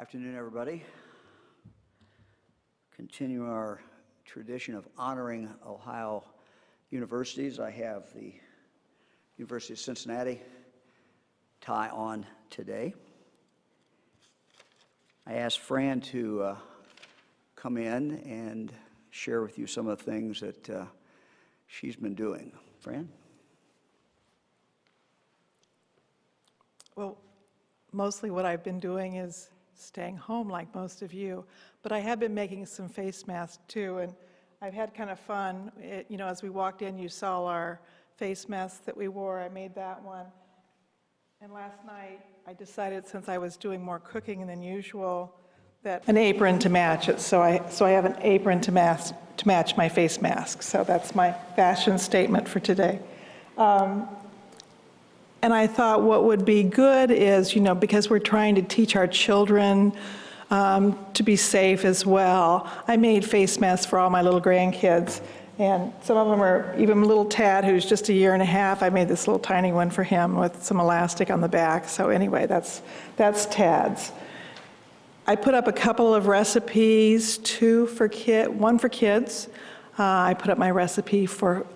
Afternoon, everybody. Continue our tradition of honoring Ohio universities. I have the University of Cincinnati tie on today. I asked Fran to come in and share with you some of the things that she's been doing. Fran? Well, mostly what I've been doing is staying home like most of you, but I have been making some face masks too, and I've had kind of fun. As we walked in, you saw our face masks that we wore. I made that one. And last night, I decided, since I was doing more cooking than usual, that an apron to match it. So I have an apron to match my face mask. So that's my fashion statement for today. And I thought what would be good is, because we're trying to teach our children to be safe as well, I made face masks for all my little grandkids. And some of them are, even little Tad, who's just a year and a half, I made this little tiny one for him with some elastic on the back. So anyway, that's Tad's. I put up a couple of recipes, one for kids. I put up my recipe for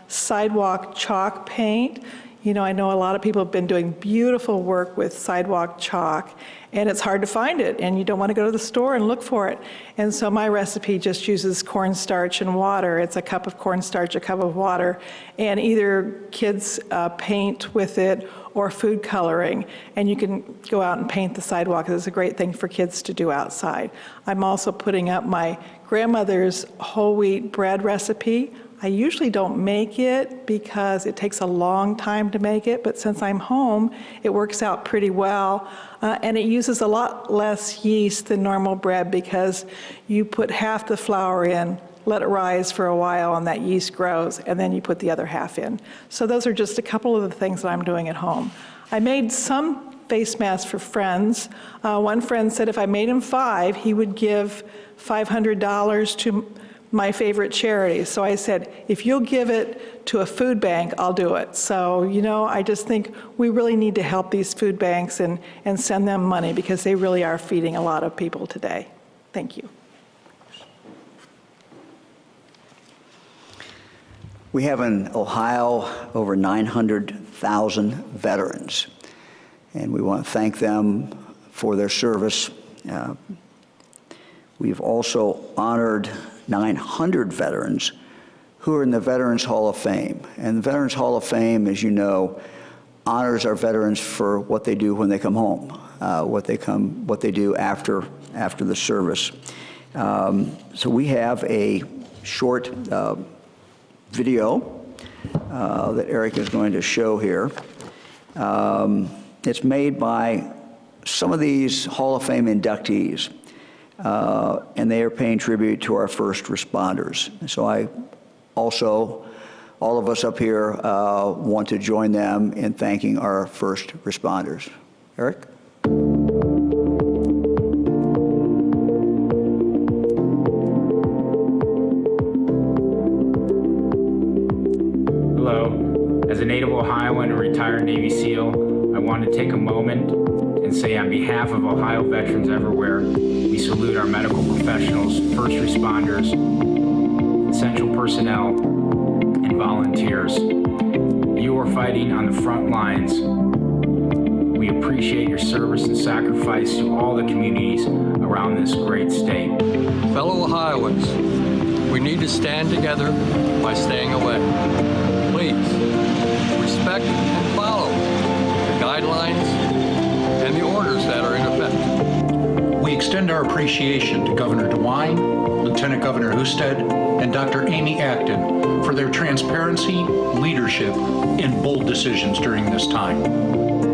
sidewalk chalk paint. I know a lot of people have been doing beautiful work with sidewalk chalk, and it's hard to find it, and you don't want to go to the store and look for it. And so my recipe just uses cornstarch and water. It's a cup of cornstarch, a cup of water, and either kids paint with it or food coloring. And you can go out and paint the sidewalk. It's a great thing for kids to do outside. I'm also putting up my grandmother's whole wheat bread recipe. I usually don't make it because it takes a long time to make it, but since I'm home, it works out pretty well. And it uses a lot less yeast than normal bread because you put half the flour in, let it rise for a while, and that yeast grows, and then you put the other half in. So those are just a couple of the things that I'm doing at home. I made some face masks for friends. One friend said if I made him 5, he would give $500 to my favorite charity. So I said, if you'll give it to a food bank, I'll do it. So, I just think we really need to help these food banks and send them money because they really are feeding a lot of people today. Thank you. We have in Ohio over 900,000 veterans, and we want to thank them for their service. We've also honored 900 veterans who are in the Veterans Hall of Fame. And the Veterans Hall of Fame, as you know, honors our veterans for what they do when they come home, what they do after the service. So we have a short video that Eric is going to show here. It's made by some of these Hall of Fame inductees. And they are paying tribute to our first responders. So I also, all of us up here, want to join them in thanking our first responders. Eric? Hello. As a native Ohioan and retired Navy SEAL, I want to take a moment and say on behalf of Ohio veterans everywhere, we salute our medical professionals, first responders, essential personnel, and volunteers. You are fighting on the front lines. We appreciate your service and sacrifice to all the communities around this great state. Fellow Ohioans, we need to stand together by staying away. Please, respect and follow the guidelines and the orders that are in effect. We extend our appreciation to Governor DeWine, Lieutenant Governor Husted, and Dr. Amy Acton for their transparency, leadership, and bold decisions during this time.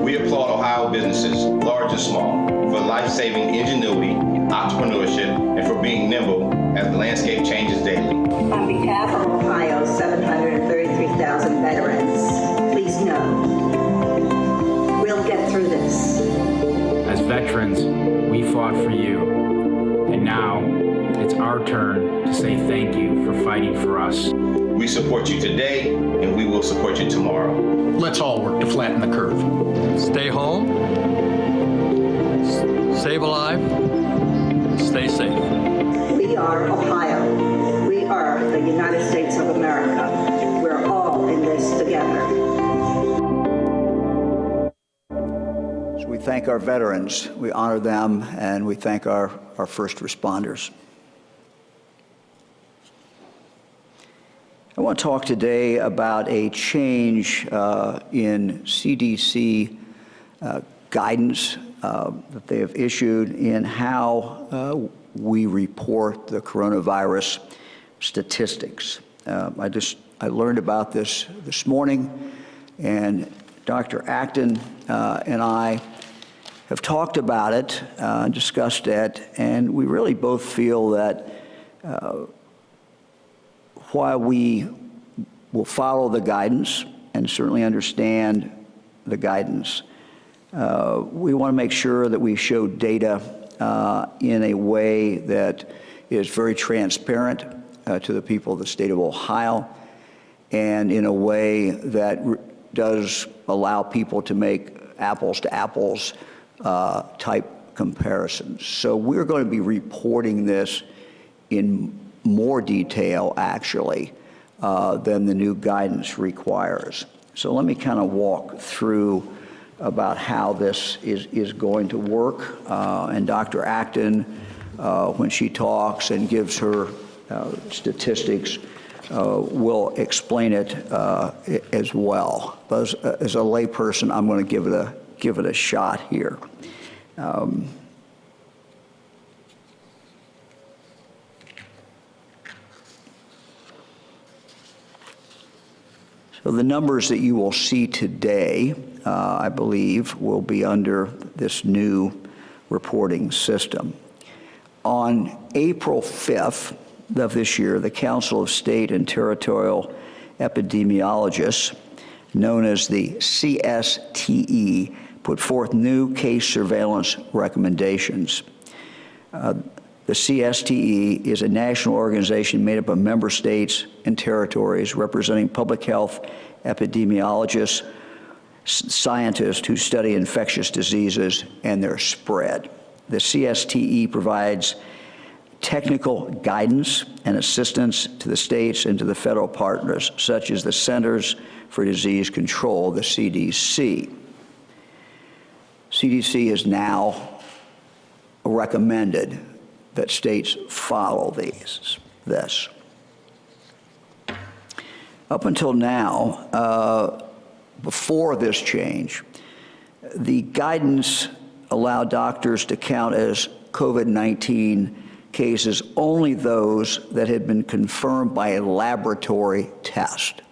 We applaud Ohio businesses, large and small, for life-saving ingenuity, entrepreneurship, and for being nimble as the landscape changes daily. On behalf of Ohio's 733,000 veterans, please know we'll get through this. As veterans, we fought for you, and now it's our turn to say thank you for fighting for us. We support you today, and we will support you tomorrow. Let's all work to flatten the curve. Stay home, Save a life, stay safe. We are Ohio. We are the United States of America. We're all in this together. So we thank our veterans, we honor them, and we thank our first responders. I want to talk today about a change in CDC guidance that they have issued in how we report the coronavirus statistics. I learned about this morning, and Dr. Acton and I have talked about it, discussed it, and we really both feel that while we will follow the guidance and certainly understand the guidance, we want to make sure that we show data in a way that is very transparent to the people of the state of Ohio, and in a way that does allow people to make apples to apples type comparisons. So we're going to be reporting this in more detail, actually, than the new guidance requires. So let me kind of walk through about how this is going to work. And Dr. Acton, when she talks and gives her statistics, will explain it as well. But as a layperson, I'm going to give it a shot here. So the numbers that you will see today, I believe, will be under this new reporting system. On April 5th of this year, the Council of State and Territorial Epidemiologists, known as the CSTE, put forth new case surveillance recommendations. The CSTE is a national organization made up of member states and territories representing public health epidemiologists, scientists who study infectious diseases and their spread. The CSTE provides technical guidance and assistance to the states and to the federal partners, such as the Centers for Disease Control, the CDC. CDC is now recommended that states follow this. Up until now, before this change, the guidance allowed doctors to count as COVID-19 cases only those that had been confirmed by a laboratory test.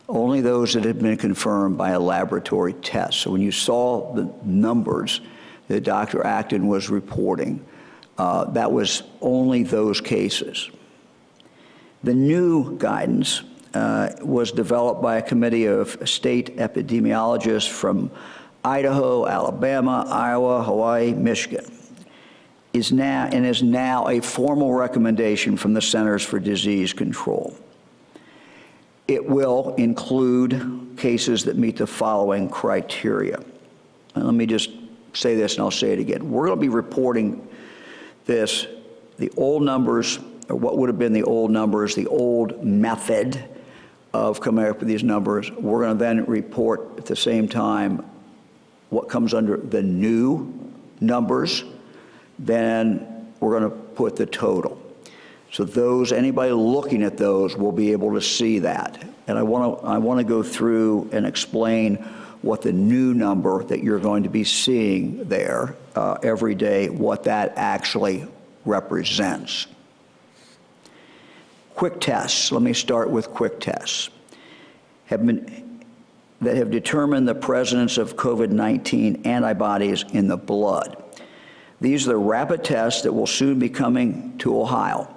Only those that had been confirmed by a laboratory test. So when you saw the numbers that Dr. Acton was reporting, that was only those cases. The new guidance was developed by a committee of state epidemiologists from Idaho, Alabama, Iowa, Hawaii, Michigan. Is now a formal recommendation from the Centers for Disease Control. It will include cases that meet the following criteria. And let me just say this, and I'll say it again. We're going to be reporting this, the old numbers, or what would have been the old numbers, the old method of coming up with these numbers. We're going to then report at the same time what comes under the new numbers. Then we're going to put the total. So those, anybody looking at those will be able to see that. And I want to go through and explain what the new number that you're going to be seeing there every day, what that actually represents. Quick tests, let me start with quick tests, that have determined the presence of COVID-19 antibodies in the blood. These are the rapid tests that will soon be coming to Ohio,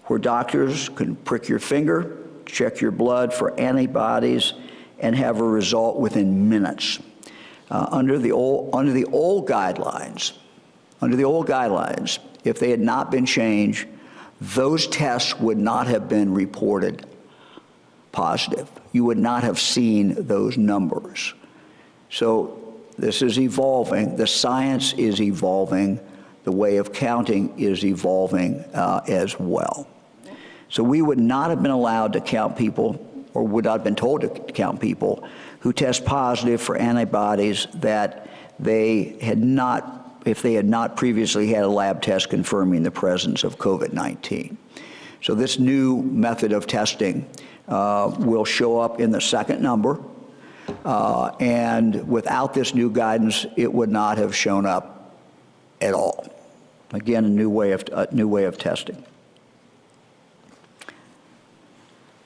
where doctors can prick your finger, check your blood for antibodies, and have a result within minutes. Under the old guidelines, if they had not been changed, those tests would not have been reported positive. You would not have seen those numbers. So This is evolving. The science is evolving. The way of counting is evolving as well. So we would not have been allowed to count people, or would not have been told to count people who test positive for antibodies that they had not, if they had not previously had a lab test confirming the presence of COVID-19. So this new method of testing will show up in the second number, and without this new guidance, it would not have shown up at all. Again, a new way of testing.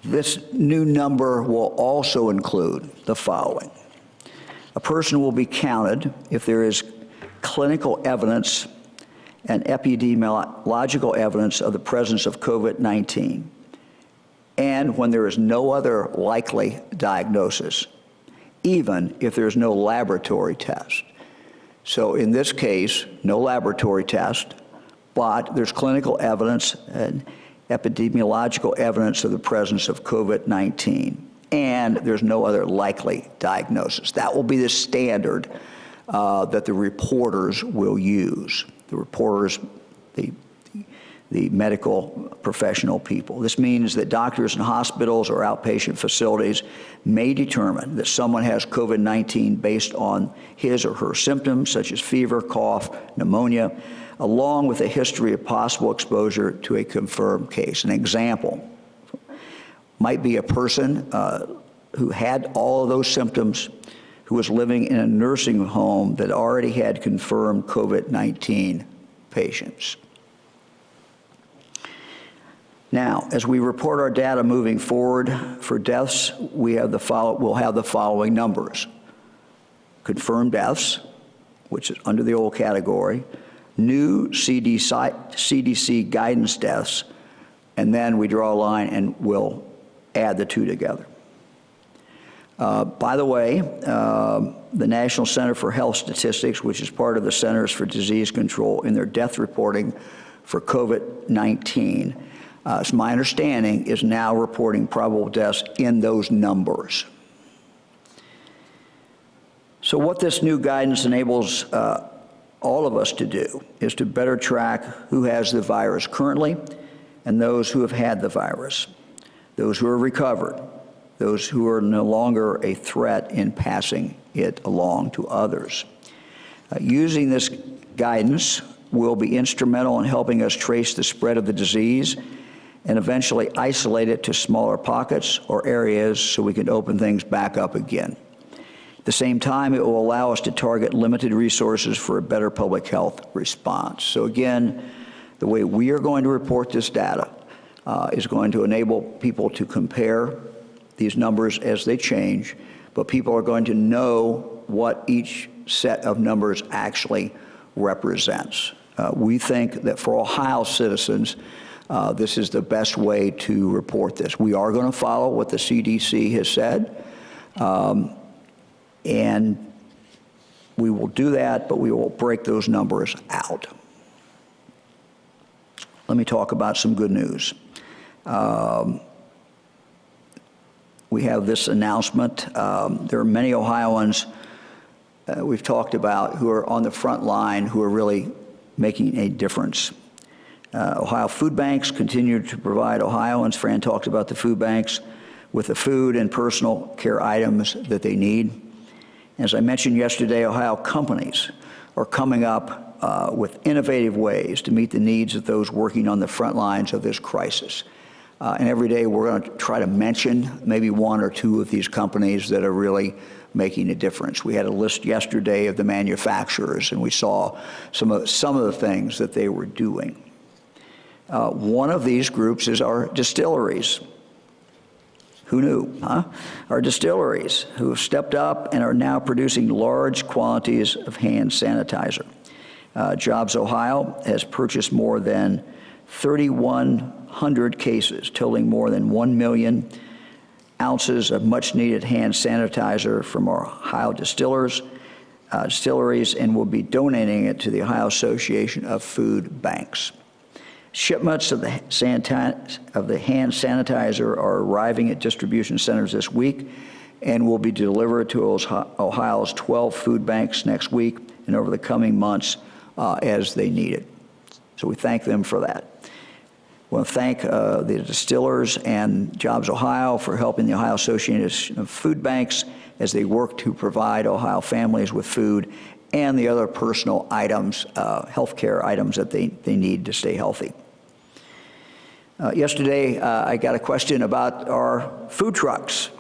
This new number will also include the following. A person will be counted if there is clinical evidence and epidemiological evidence of the presence of COVID-19, and when there is no other likely diagnosis, even if there is no laboratory test. So in this case, no laboratory test, but there's clinical evidence and epidemiological evidence of the presence of COVID-19, and there's no other likely diagnosis. That will be the standard that the reporters will use. The reporters, the medical professional people. This means that doctors in hospitals or outpatient facilities may determine that someone has COVID-19 based on his or her symptoms, such as fever, cough, pneumonia, along with a history of possible exposure to a confirmed case. An example might be a person who had all of those symptoms, who was living in a nursing home that already had confirmed COVID-19 patients. Now, as we report our data moving forward for deaths, we'll have the following numbers. Confirmed deaths, which is under the old category, new CDC guidance deaths, and then we draw a line and we'll add the two together. By the way, the National Center for Health Statistics, which is part of the Centers for Disease Control, in their death reporting for COVID-19, it's my understanding, is now reporting probable deaths in those numbers. So what this new guidance enables all of us to do is to better track who has the virus currently and those who have had the virus, those who are recovered, those who are no longer a threat in passing it along to others. Using this guidance will be instrumental in helping us trace the spread of the disease and eventually isolate it to smaller pockets or areas so we can open things back up again. At the same time, it will allow us to target limited resources for a better public health response. So again, the way we are going to report this data is going to enable people to compare these numbers as they change, but people are going to know what each set of numbers actually represents. We think that for Ohio citizens, this is the best way to report this. We are going to follow what the CDC has said, and we will do that, but we will break those numbers out. Let me talk about some good news. We have this announcement. There are many Ohioans we've talked about who are on the front line who are really making a difference. Ohio food banks continue to provide Ohioans, Fran talked about the food banks, with the food and personal care items that they need. As I mentioned yesterday, Ohio companies are coming up with innovative ways to meet the needs of those working on the front lines of this crisis. And every day we're going to try to mention maybe one or two of these companies that are really making a difference. We had a list yesterday of the manufacturers, and we saw some of the things that they were doing. One of these groups is our distilleries. Who knew, huh? Our distilleries, who have stepped up and are now producing large quantities of hand sanitizer. Jobs Ohio has purchased more than 3,100 cases, totaling more than 1 million ounces of much-needed hand sanitizer from our Ohio distilleries, and will be donating it to the Ohio Association of Food Banks. Shipments of the hand sanitizer are arriving at distribution centers this week, and will be delivered to Ohio's 12 food banks next week and over the coming months as they need it. So we thank them for that. I want to thank the distillers and Jobs Ohio for helping the Ohio Association of Food Banks as they work to provide Ohio families with food and the other personal items, healthcare items that they need to stay healthy. Yesterday, I got a question about our food trucks.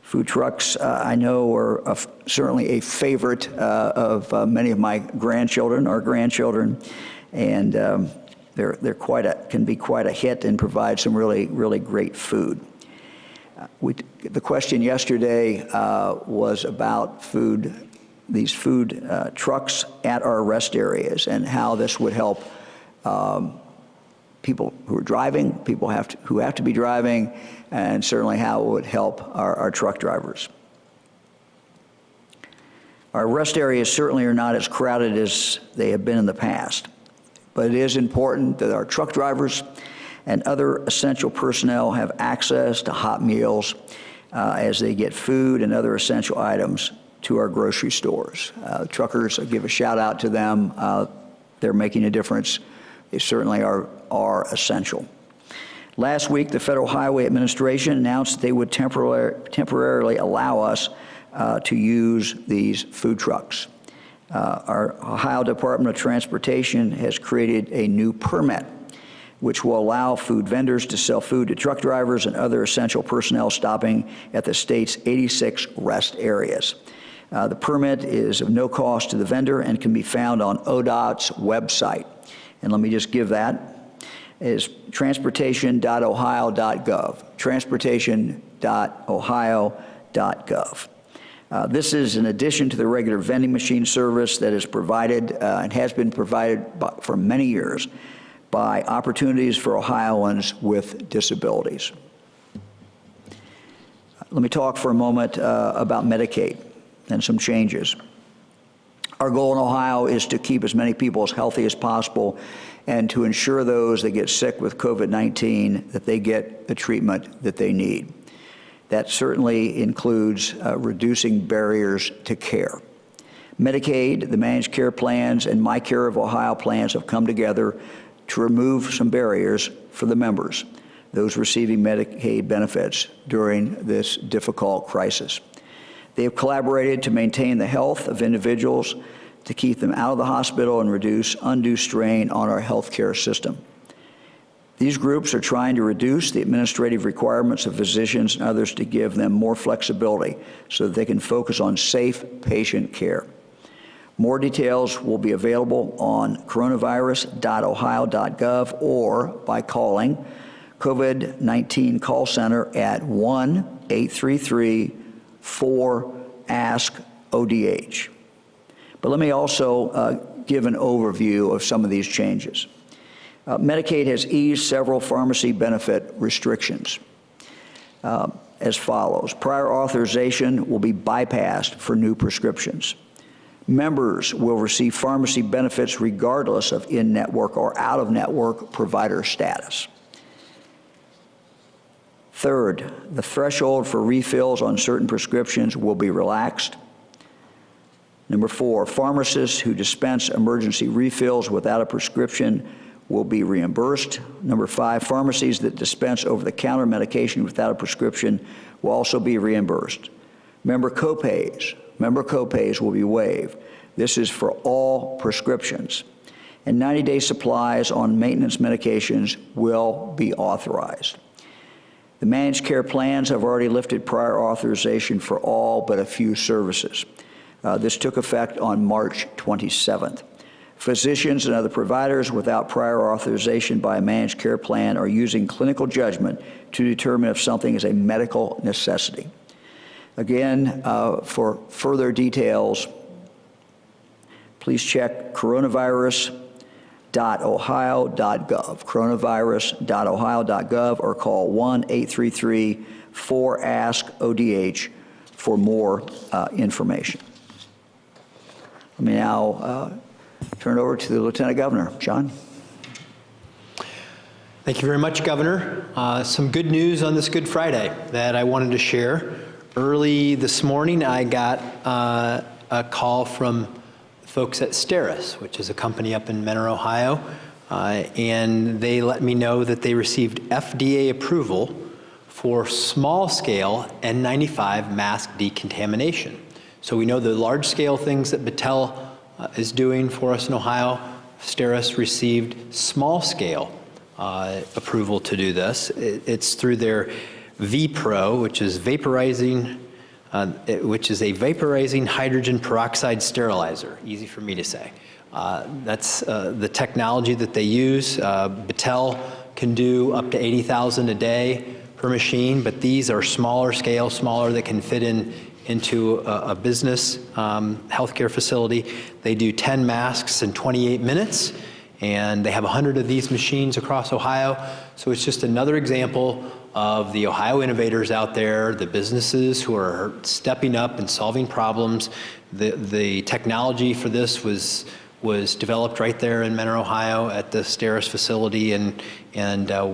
Food trucks, I know, are certainly a favorite of many of my grandchildren, our grandchildren, and they're can be quite a hit and provide some really great food. The question yesterday was about these food trucks at our rest areas and how this would help people who are driving, people who have to be driving, and certainly how it would help our truck drivers. Our rest areas certainly are not as crowded as they have been in the past, but it is important that our truck drivers and other essential personnel have access to hot meals as they get food and other essential items to our grocery stores. Truckers, I give a shout out to them. They're making a difference. They certainly are essential. Last week, the Federal Highway Administration announced they would temporarily allow us to use these food trucks. Our Ohio Department of Transportation has created a new permit which will allow food vendors to sell food to truck drivers and other essential personnel stopping at the state's 86 rest areas. The permit is of no cost to the vendor and can be found on ODOT's website. And let me just give that. It is transportation.ohio.gov, transportation.ohio.gov. This is in addition to the regular vending machine service that is provided and has been provided for many years by Opportunities for Ohioans with Disabilities. Let me talk for a moment about Medicaid and some changes. Our goal in Ohio is to keep as many people as healthy as possible and to ensure those that get sick with COVID-19 that they get the treatment that they need. That certainly includes reducing barriers to care. Medicaid, the managed care plans, and My Care of Ohio plans have come together to remove some barriers for the members, those receiving Medicaid benefits during this difficult crisis. They have collaborated to maintain the health of individuals, to keep them out of the hospital and reduce undue strain on our healthcare system. These groups are trying to reduce the administrative requirements of physicians and others to give them more flexibility so that they can focus on safe patient care. More details will be available on coronavirus.ohio.gov or by calling COVID-19 call center at 1-833-4-ASK-ODH. But let me also give an overview of some of these changes. Medicaid has eased several pharmacy benefit restrictions as follows. Prior authorization will be bypassed for new prescriptions. Members will receive pharmacy benefits regardless of in-network or out-of-network provider status. Third, the threshold for refills on certain prescriptions will be relaxed. Number 4, pharmacists who dispense emergency refills without a prescription will be reimbursed. Number 5, pharmacies that dispense over-the-counter medication without a prescription will also be reimbursed. Member copays will be waived. This is for all prescriptions. And 90-day supplies on maintenance medications will be authorized. The managed care plans have already lifted prior authorization for all but a few services. This took effect on March 27th. Physicians and other providers without prior authorization by a managed care plan are using clinical judgment to determine if something is a medical necessity. Again, for further details, please check coronavirus.ohio.gov, coronavirus.ohio.gov, or call 1-833-4-ASK-ODH for more information. Let me now turn it over to the Lieutenant Governor. John? Thank you very much, Governor. Some good news on this Good Friday that I wanted to share. Early this morning, I got a call from folks at Steris, which is a company up in Mentor, Ohio, and they let me know that they received FDA approval for small-scale N95 mask decontamination. So we know the large-scale things that Battelle is doing for us in Ohio. Steris received small-scale approval to do this. It's through their V-Pro, which is a vaporizing hydrogen peroxide sterilizer. Easy for me to say. That's the technology that they use. Battelle can do up to 80,000 a day per machine, but these are smaller scale, smaller, that can fit into a business healthcare facility. They do 10 masks in 28 minutes, and they have 100 of these machines across Ohio. So it's just another example of the Ohio innovators out there, the businesses who are stepping up and solving problems. The technology for this was developed right there in Mentor, Ohio at the Steris facility, and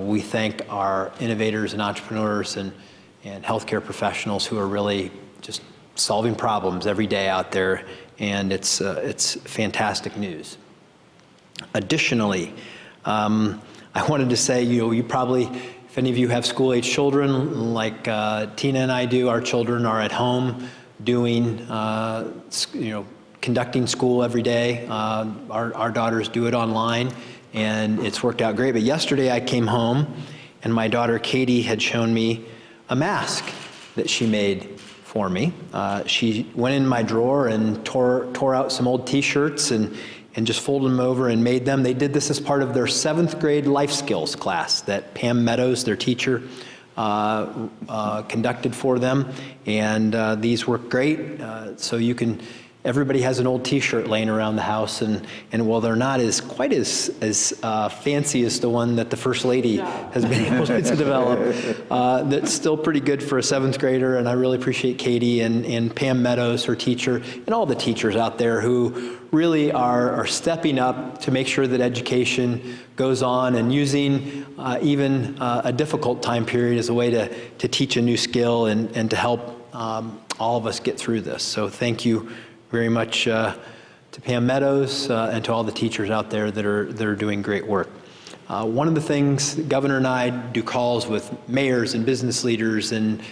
we thank our innovators and entrepreneurs and healthcare professionals who are really just solving problems every day out there, and it's fantastic news. Additionally, I wanted to say, you probably, if any of you have school-age children like Tina and I do, our children are at home doing, conducting school every day. Our daughters do it online, and it's worked out great. But yesterday I came home, and my daughter Katie had shown me a mask that she made for me. She went in my drawer and tore out some old T-shirts and just folded them over and made them. They did this as part of their 7th grade life skills class that Pam Meadows, their teacher, conducted for them. And these work great. So you can, everybody has an old T-shirt laying around the house, and while they're not quite as fancy as the one that the First Lady has been able to develop, that's still pretty good for a 7th grader. And I really appreciate Katie and Pam Meadows, her teacher, and all the teachers out there who really are stepping up to make sure that education goes on, and using even a difficult time period as a way to teach a new skill and to help all of us get through this. So thank you very much to Pam Meadows and to all the teachers out there that are doing great work. One of the things, the governor and I do calls with mayors and business leaders and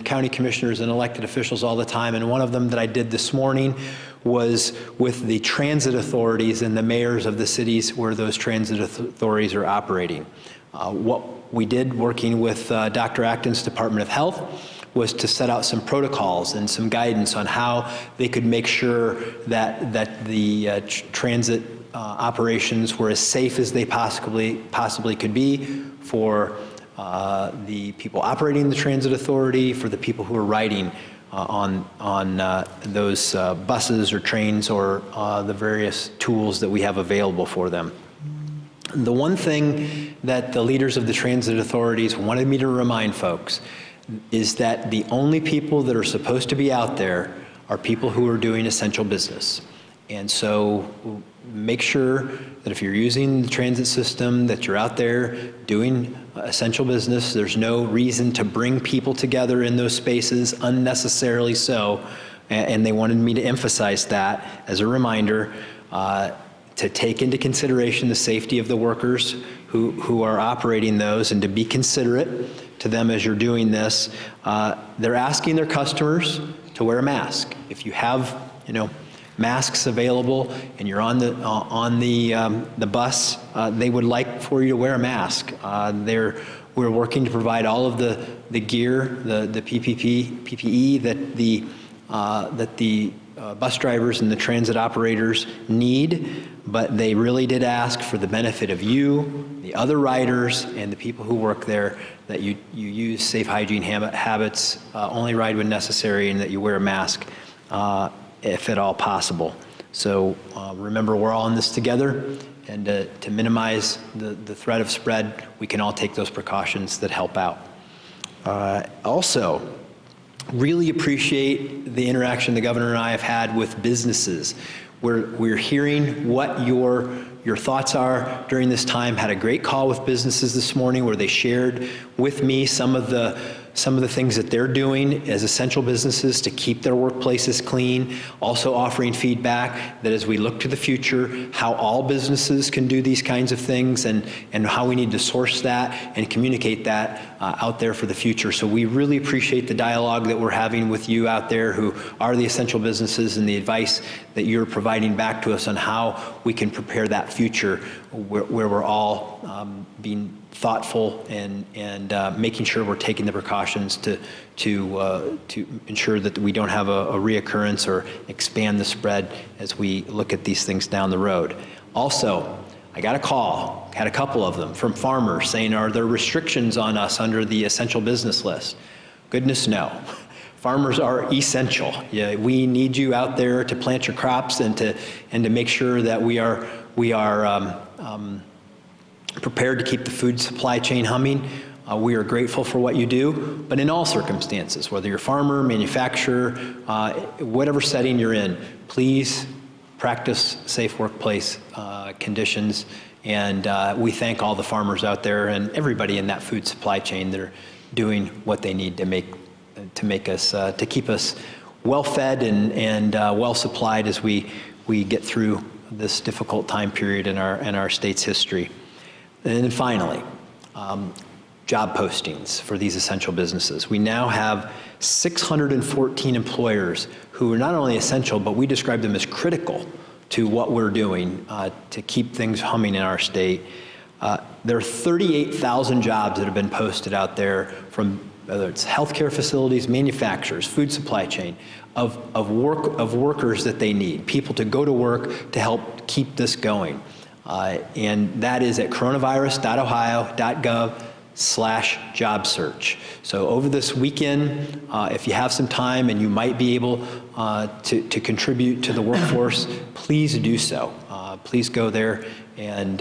county commissioners and elected officials all the time, and one of them that I did this morning was with the transit authorities and the mayors of the cities where those transit authorities are operating. What we did, working with Dr. Acton's Department of Health, was to set out some protocols and some guidance on how they could make sure that the transit operations were as safe as they possibly could be for the people operating the transit authority, for the people who are riding on those buses or trains or the various tools that we have available for them. The one thing that the leaders of the transit authorities wanted me to remind folks is that the only people that are supposed to be out there are people who are doing essential business. And so make sure that if you're using the transit system, that you're out there doing essential business. There's no reason to bring people together in those spaces unnecessarily so. And they wanted me to emphasize that as a reminder to take into consideration the safety of the workers who are operating those, and to be considerate to them as you're doing this. They're asking their customers to wear a mask. If you have, masks available and you're on the bus, they would like for you to wear a mask. We're working to provide all of the gear, the PPE that the bus drivers and the transit operators need, but they really did ask for the benefit of you, the other riders, and the people who work there, that you use safe hygiene habits, only ride when necessary, and that you wear a mask if at all possible. So remember, we're all in this together, and to minimize the threat of spread, we can all take those precautions that help out. Also, really appreciate the interaction the governor and I have had with businesses. We're hearing what your thoughts are during this time. Had a great call with businesses this morning where they shared with me some of the some of the things that they're doing as essential businesses to keep their workplaces clean, also offering feedback that as we look to the future, how all businesses can do these kinds of things and how we need to source that and communicate that out there for the future. So we really appreciate the dialogue that we're having with you out there who are the essential businesses and the advice that you're providing back to us on how we can prepare that future where we're all being thoughtful and making sure we're taking the precautions to ensure that we don't have a reoccurrence or expand the spread as we look at these things down the road. Also, I got a call, had a couple of them, from farmers saying, are there restrictions on us under the essential business list? Goodness, no. Farmers are essential. Yeah, we need you out there to plant your crops and to make sure that we are prepared to keep the food supply chain humming. We are grateful for what you do, but in all circumstances, whether you're a farmer, manufacturer, whatever setting you're in, please practice safe workplace conditions. And we thank all the farmers out there and everybody in that food supply chain that are doing what they need to keep us well fed and well supplied as we get through this difficult time period in our state's history. And then finally, job postings for these essential businesses. We now have 614 employers who are not only essential, but we describe them as critical to what we're doing to keep things humming in our state. There are 38,000 jobs that have been posted out there from whether it's healthcare facilities, manufacturers, food supply chain, of workers that they need, people to go to work to help keep this going. And that is at coronavirus.ohio.gov/job search. So over this weekend, if you have some time and you might be able to contribute to the workforce, please do so. Please go there and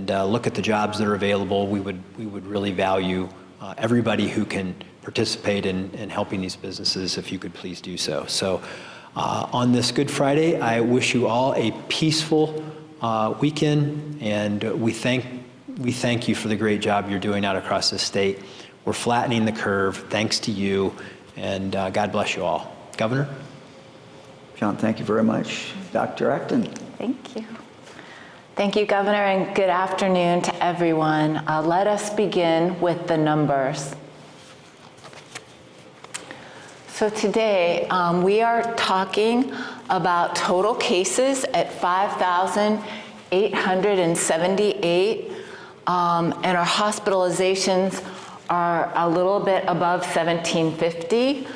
look at the jobs that are available. We would really value everybody who can participate in helping these businesses, if you could please do so. So on this Good Friday, I wish you all a peaceful weekend, and we thank you for the great job you're doing out across the state. We're flattening the curve, thanks to you, and God bless you all. Governor? John, thank you very much. Dr. Acton. Thank you. Thank you, Governor, and good afternoon to everyone. Let us begin with the numbers. So today, we are talking about total cases at 5,878, and our hospitalizations are a little bit above 1,750.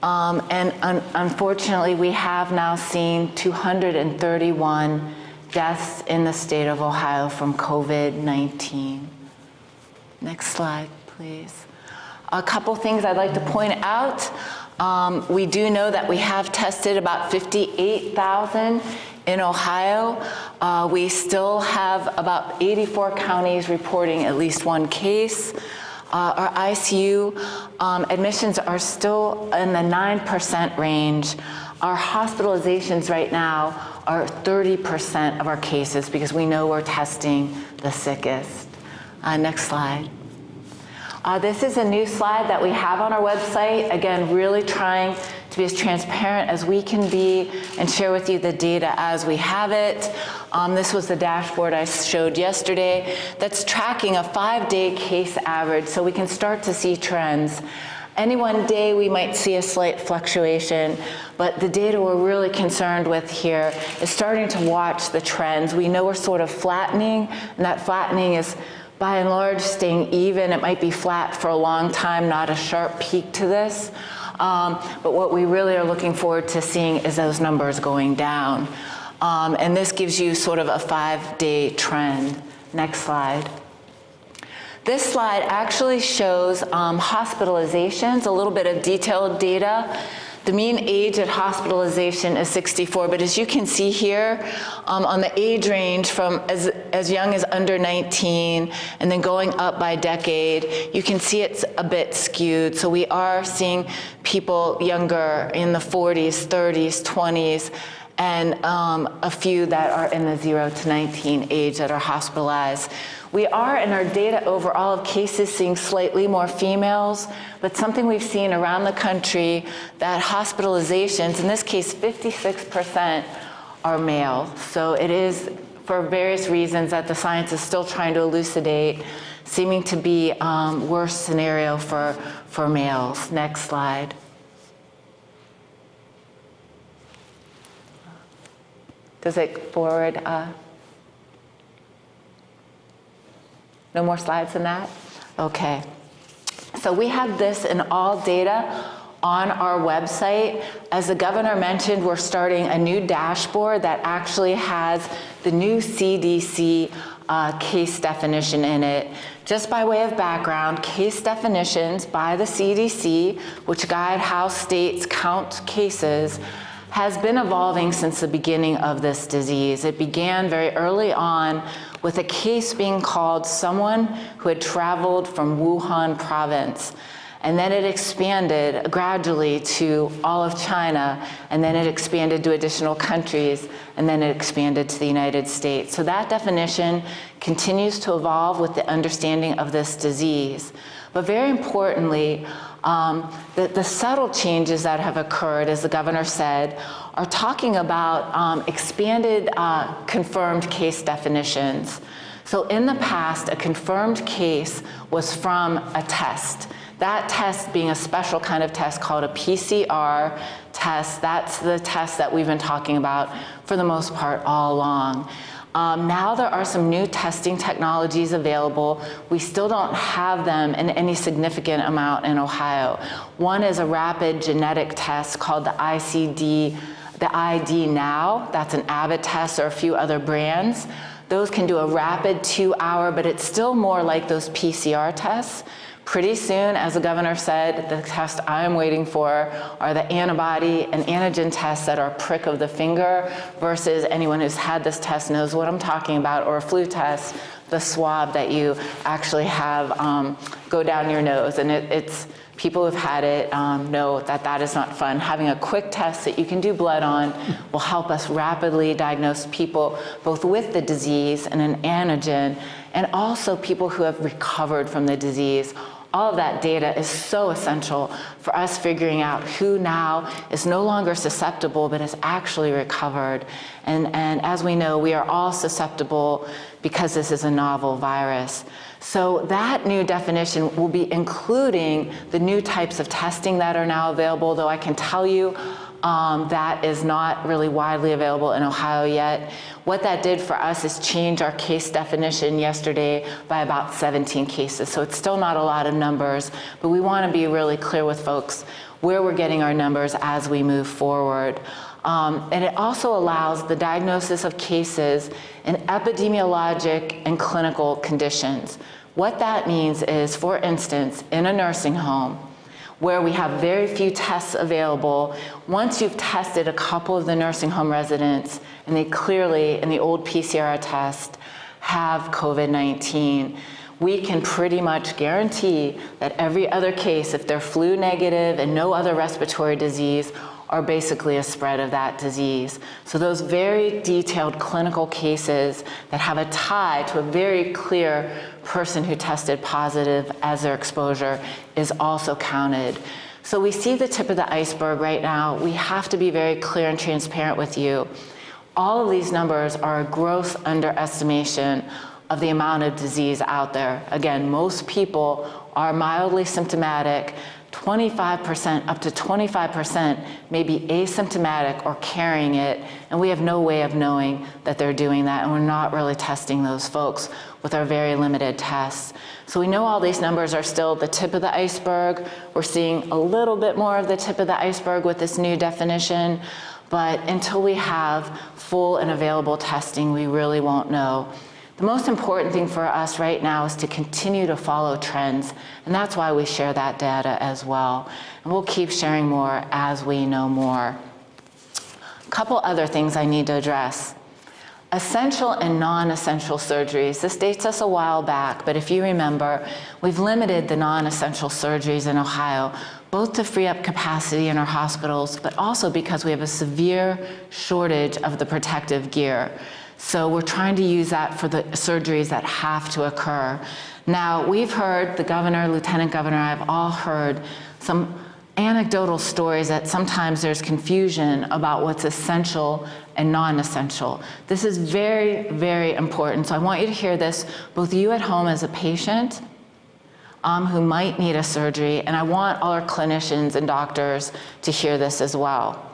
And unfortunately, we have now seen 231 deaths in the state of Ohio from COVID-19. Next slide, please. A couple things I'd like to point out. We do know that we have tested about 58,000 in Ohio. We still have about 84 counties reporting at least one case. Our ICU admissions are still in the 9% range. Our hospitalizations right now are 30% of our cases because we know we're testing the sickest. Next slide. This is a new slide that we have on our website. Again, really trying to be as transparent as we can be and share with you the data as we have it. This was the dashboard I showed yesterday that's tracking a 5-day case average so we can start to see trends. Any one day we might see a slight fluctuation, but the data we're really concerned with here is starting to watch the trends. We know we're sort of flattening, and that flattening is by and large staying even. It might be flat for a long time, not a sharp peak to this. But what we really are looking forward to seeing is those numbers going down. And this gives you sort of a 5-day trend. Next slide. This slide actually shows hospitalizations, a little bit of detailed data. The mean age at hospitalization is 64, but as you can see here, on the age range from as young as under 19 and then going up by decade, you can see it's a bit skewed. So we are seeing people younger in the 40s, 30s, 20s, and a few that are in the 0 to 19 age that are hospitalized. We are, in our data overall of cases, seeing slightly more females, but something we've seen around the country that hospitalizations, in this case 56%, are male. So it is, for various reasons that the science is still trying to elucidate, seeming to be worse scenario for males. Next slide. Does it forward? No more slides than that? Okay. So we have this in all data on our website. As the governor mentioned, we're starting a new dashboard that actually has the new CDC case definition in it. Just by way of background, case definitions by the CDC, which guide how states count cases, has been evolving since the beginning of this disease. It began very early on with a case being called someone who had traveled from Wuhan province. And then it expanded gradually to all of China, and then it expanded to additional countries, and then it expanded to the United States. So that definition continues to evolve with the understanding of this disease. But very importantly, the subtle changes that have occurred, as the governor said, are talking about expanded confirmed case definitions. So in the past, a confirmed case was from a test. That test being a special kind of test called a PCR test. That's the test that we've been talking about for the most part all along. Now there are some new testing technologies available. We still don't have them in any significant amount in Ohio. One is a rapid genetic test called the ID Now. That's an Abbott test or a few other brands. Those can do a rapid 2-hour, but it's still more like those PCR tests. Pretty soon, as the governor said, the test I'm waiting for are the antibody and antigen tests that are a prick of the finger, versus anyone who's had this test knows what I'm talking about, or a flu test, the swab that you actually have go down your nose. And it's people who've had it know that that is not fun. Having a quick test that you can do blood on will help us rapidly diagnose people both with the disease and an antigen, and also people who have recovered from the disease. All of that data is so essential for us figuring out who now is no longer susceptible but is actually recovered. And as we know, we are all susceptible because this is a novel virus. So that new definition will be including the new types of testing that are now available, though I can tell you that is not really widely available in Ohio yet. What that did for us is change our case definition yesterday by about 17 cases. So it's still not a lot of numbers, but we want to be really clear with folks where we're getting our numbers as we move forward. And it also allows the diagnosis of cases in epidemiologic and clinical conditions. What that means is, for instance, in a nursing home, where we have very few tests available, once you've tested a couple of the nursing home residents, and they clearly, in the old PCR test, have COVID-19, we can pretty much guarantee that every other case, if they're flu negative and no other respiratory disease, are basically a spread of that disease. So those very detailed clinical cases that have a tie to a very clear person who tested positive as their exposure is also counted. So we see the tip of the iceberg right now. We have to be very clear and transparent with you. All of these numbers are a gross underestimation of the amount of disease out there. Again, most people are mildly symptomatic. 25%, up to 25% may be asymptomatic or carrying it, and we have no way of knowing that they're doing that, and we're not really testing those folks with our very limited tests. So we know all these numbers are still the tip of the iceberg. We're seeing a little bit more of the tip of the iceberg with this new definition, but until we have full and available testing, we really won't know. The most important thing for us right now is to continue to follow trends, and that's why we share that data as well. And we'll keep sharing more as we know more. A couple other things I need to address. Essential and non-essential surgeries. This dates us a while back, but if you remember, we've limited the non-essential surgeries in Ohio, both to free up capacity in our hospitals, but also because we have a severe shortage of the protective gear. So we're trying to use that for the surgeries that have to occur. Now, we've heard, the governor, lieutenant governor, I've all heard some anecdotal stories that sometimes there's confusion about what's essential and non-essential. This is very, very important. So I want you to hear this, both you at home as a patient who might need a surgery, and I want all our clinicians and doctors to hear this as well.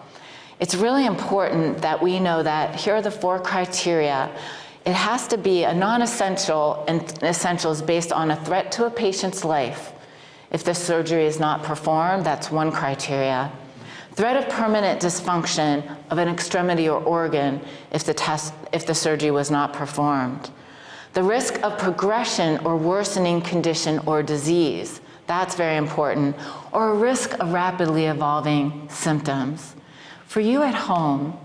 It's really important that we know that here are the 4 criteria. It has to be a non-essential, and essential is based on a threat to a patient's life. If the surgery is not performed, that's one criteria. Threat of permanent dysfunction of an extremity or organ if the surgery was not performed. The risk of progression or worsening condition or disease, that's very important, or a risk of rapidly evolving symptoms. For you at home,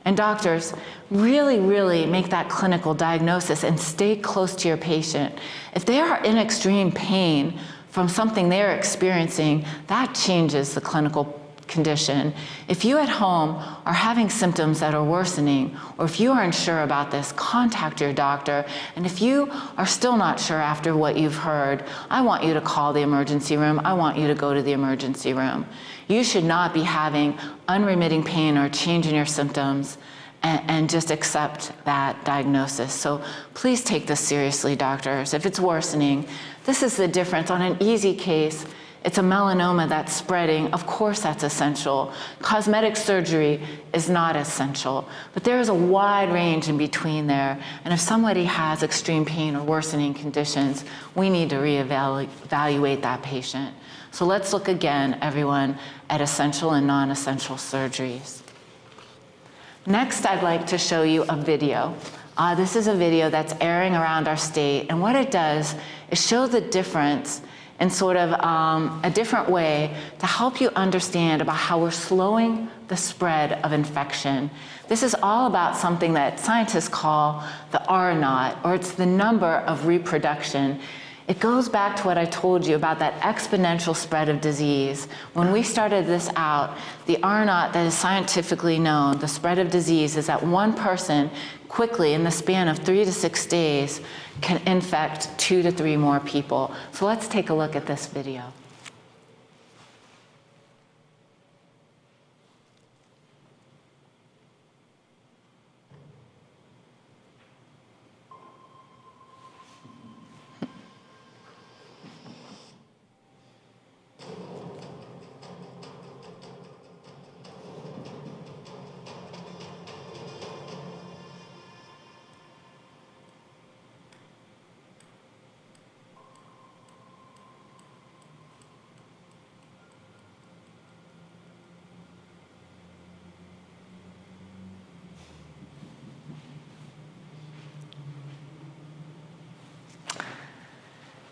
and doctors, really, really make that clinical diagnosis and stay close to your patient. If they are in extreme pain from something they're experiencing, that changes the clinical condition. If you at home are having symptoms that are worsening, or if you are unsure about this, contact your doctor. And if you are still not sure after what you've heard, I want you to call the emergency room. I want you to go to the emergency room. You should not be having unremitting pain or change in your symptoms and just accept that diagnosis. So please take this seriously, doctors. If it's worsening, this is the difference. On an easy case, it's a melanoma that's spreading. Of course, that's essential. Cosmetic surgery is not essential, but there is a wide range in between there. And if somebody has extreme pain or worsening conditions, we need to reevaluate that patient. So let's look again, everyone, at essential and non-essential surgeries. Next, I'd like to show you a video. This is a video that's airing around our state, and what it does is show the difference in sort of a different way to help you understand about how we're slowing the spread of infection. This is all about something that scientists call the R0, or it's the number of reproduction. It goes back to what I told you about that exponential spread of disease. When we started this out, the R0 that is scientifically known, the spread of disease, is that one person quickly, in the span of 3 to 6 days, can infect 2 to 3 more people. So let's take a look at this video.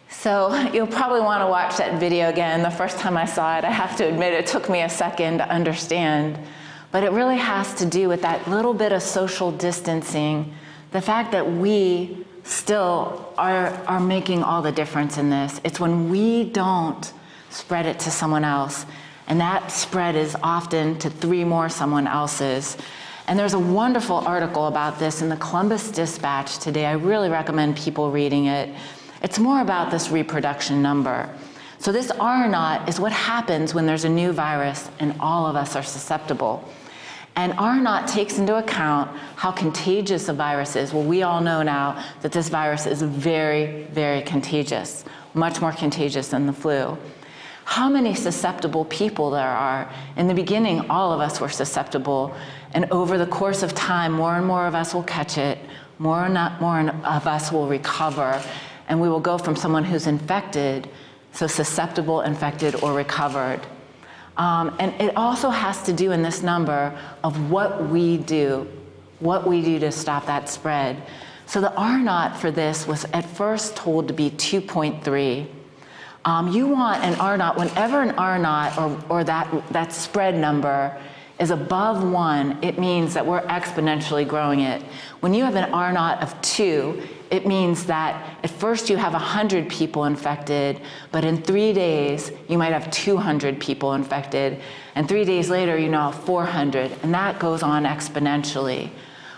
So you'll probably want to watch that video again. The first time I saw it, I have to admit, it took me a second to understand. But it really has to do with that little bit of social distancing, the fact that we still are making all the difference in this. It's when we don't spread it to someone else, and that spread is often to 3 more someone else's. And there's a wonderful article about this in the Columbus Dispatch today. I really recommend people reading it. It's more about this reproduction number. So this R0 is what happens when there's a new virus and all of us are susceptible. And R0 takes into account how contagious the virus is. Well, we all know now that this virus is very, very contagious, much more contagious than the flu. How many susceptible people there are. In the beginning, all of us were susceptible, and over the course of time, more and more of us will catch it, more of us will recover, and we will go from someone who's infected, so susceptible, infected, or recovered. And it also has to do in this number of what we do to stop that spread. So the R0 for this was at first told to be 2.3. You want an R0, whenever an R0 or that spread number is above 1, it means that we're exponentially growing it. When you have an R naught of 2, it means that at first you have 100 people infected, but in 3 days, you might have 200 people infected, and 3 days later, you now have 400, and that goes on exponentially.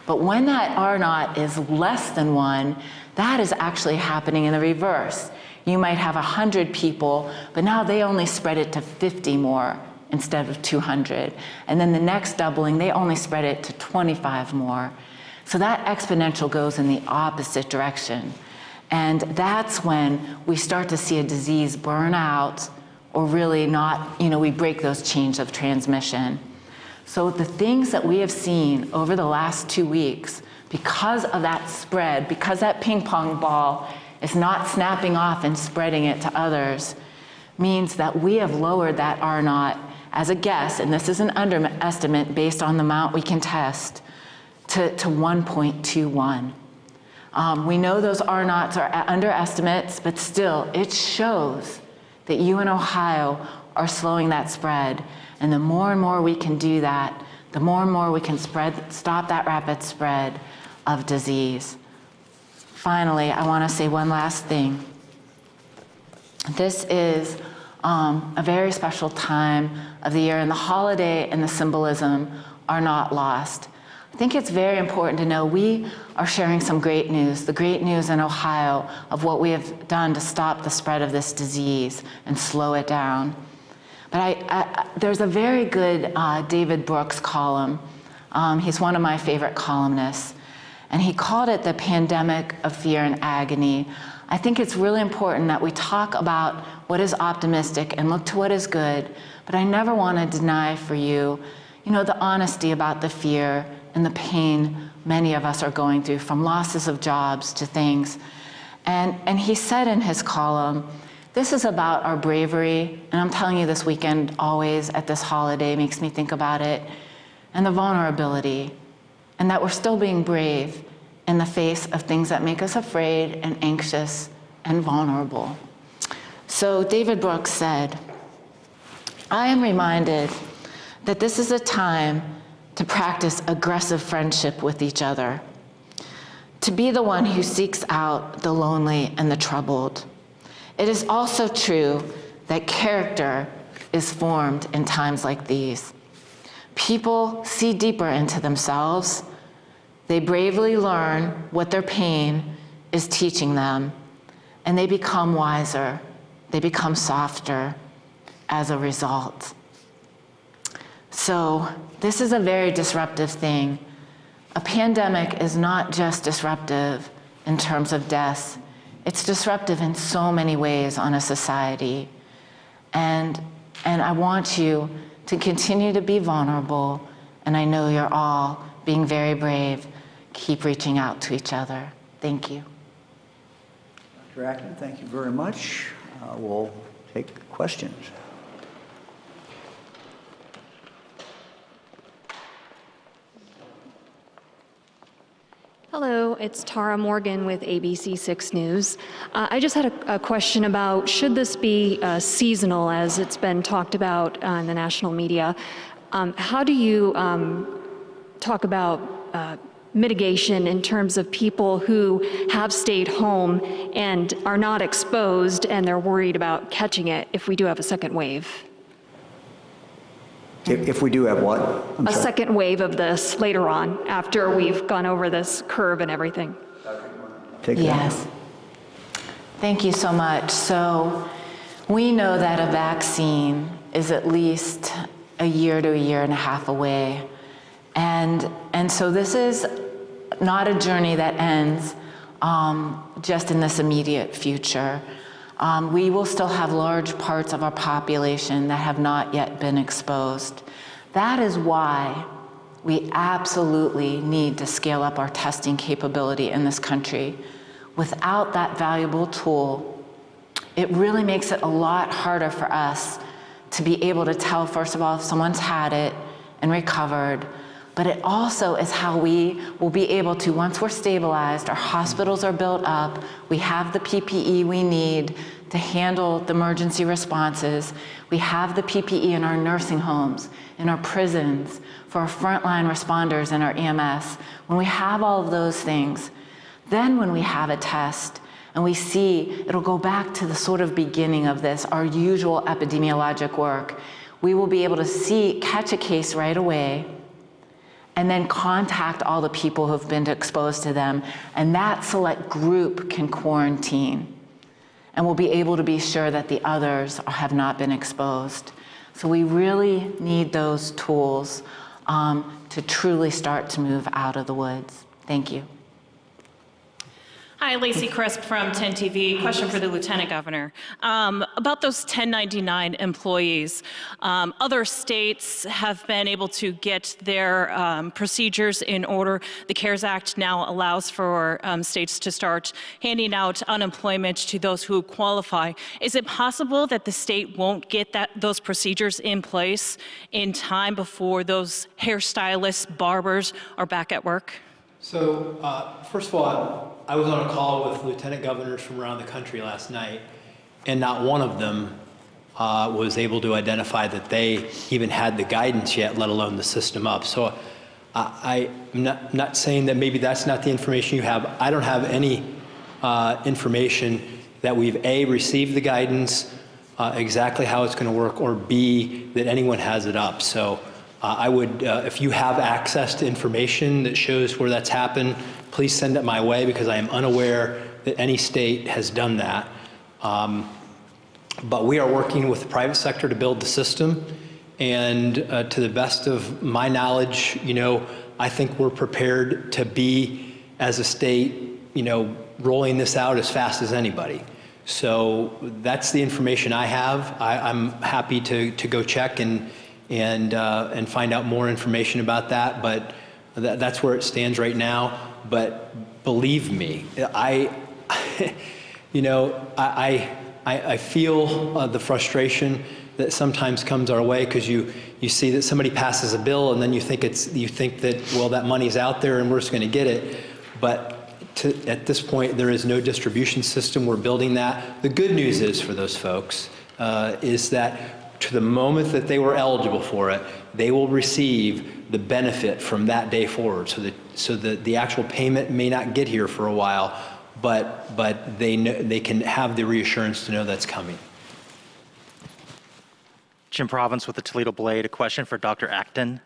But when that R naught is less than 1, that is actually happening in the reverse. You might have 100 people, but now they only spread it to 50 more instead of 200. And then the next doubling, they only spread it to 25 more. So that exponential goes in the opposite direction. And that's when we start to see a disease burn out, or really not, we break those chains of transmission. So the things that we have seen over the last 2 weeks, because of that spread, because that ping pong ball is not snapping off and spreading it to others, means that we have lowered that R naught as a guess, and this is an underestimate based on the amount we can test, to 1.21. We know those R naughts are underestimates, but still, it shows that you in Ohio are slowing that spread. And the more and more we can do that, the more and more we can stop that rapid spread of disease. Finally, I want to say one last thing. This is a very special time of the year, and the holiday and the symbolism are not lost. I think it's very important to know we are sharing some great news, the great news in Ohio of what we have done to stop the spread of this disease and slow it down. But there's a very good David Brooks column. He's one of my favorite columnists. And he called it the pandemic of fear and agony. I think it's really important that we talk about what is optimistic and look to what is good. But I never want to deny for you, the honesty about the fear and the pain many of us are going through, from losses of jobs to things. And he said in his column, this is about our bravery, and I'm telling you this weekend always at this holiday makes me think about it, and the vulnerability, and that we're still being brave in the face of things that make us afraid and anxious and vulnerable. So David Brooks said, I am reminded that this is a time to practice aggressive friendship with each other, to be the one who seeks out the lonely and the troubled. It is also true that character is formed in times like these. People see deeper into themselves. They bravely learn what their pain is teaching them, and they become wiser. They become softer as a result. So this is a very disruptive thing. A pandemic is not just disruptive in terms of deaths. It's disruptive in so many ways on a society. And I want you to continue to be vulnerable, and I know you're all being very brave. Keep reaching out to each other. Thank you. Dr. Acton, thank you very much. We'll take questions. Hello, it's Tara Morgan with ABC 6 News. I just had a question about, should this be seasonal, as it's been talked about in the national media? How do you talk about mitigation in terms of people who have stayed home and are not exposed, and they're worried about catching it if we do have a second wave? If we do have what? A second wave of this later on, after we've gone over this curve and everything. Take that. Yes. Thank you so much. So we know that a vaccine is at least a year to a year and a half away. And so this is not a journey that ends just in this immediate future. We will still have large parts of our population that have not yet been exposed. That is why we absolutely need to scale up our testing capability in this country. Without that valuable tool, it really makes it a lot harder for us to be able to tell, first of all, if someone's had it and recovered, but it also is how we will be able to, once we're stabilized, our hospitals are built up, we have the PPE we need to handle the emergency responses, we have the PPE in our nursing homes, in our prisons, for our frontline responders and our EMS, when we have all of those things, then when we have a test and we see, it'll go back to the sort of beginning of this, our usual epidemiologic work. We will be able to catch a case right away, and then contact all the people who've been exposed to them, and that select group can quarantine. And we'll be able to be sure that the others have not been exposed. So we really need those tools to truly start to move out of the woods. Thank you. Hi, Lacey Crisp from 10 TV. Question for the Lieutenant Governor. About those 1099 employees, other states have been able to get their procedures in order. The CARES Act now allows for states to start handing out unemployment to those who qualify. Is it possible that the state won't get those procedures in place in time before those hairstylists, barbers are back at work? So, first of all, I was on a call with lieutenant governors from around the country last night, and not one of them was able to identify that they even had the guidance yet, let alone the system up. So I'm not saying that maybe that's not the information you have. I don't have any information that we've A, received the guidance, exactly how it's going to work, or B, that anyone has it up. So I would, if you have access to information that shows where that's happened, please send it my way, because I am unaware that any state has done that. But we are working with the private sector to build the system, and to the best of my knowledge, I think we're prepared to be, as a state, rolling this out as fast as anybody. So that's the information I have. I'm happy to go check and find out more information about that, but that's where it stands right now. But believe me, I feel the frustration that sometimes comes our way, because you see that somebody passes a bill and then you think that, well, that money's out there and we're just going to get it. But at this point, there is no distribution system. We're building that. The good news is for those folks is that to the moment that they were eligible for it, they will receive the benefit from that day forward. So the actual payment may not get here for a while, but they can have the reassurance to know that's coming. Jim Province with the Toledo Blade. A question for Dr. Acton.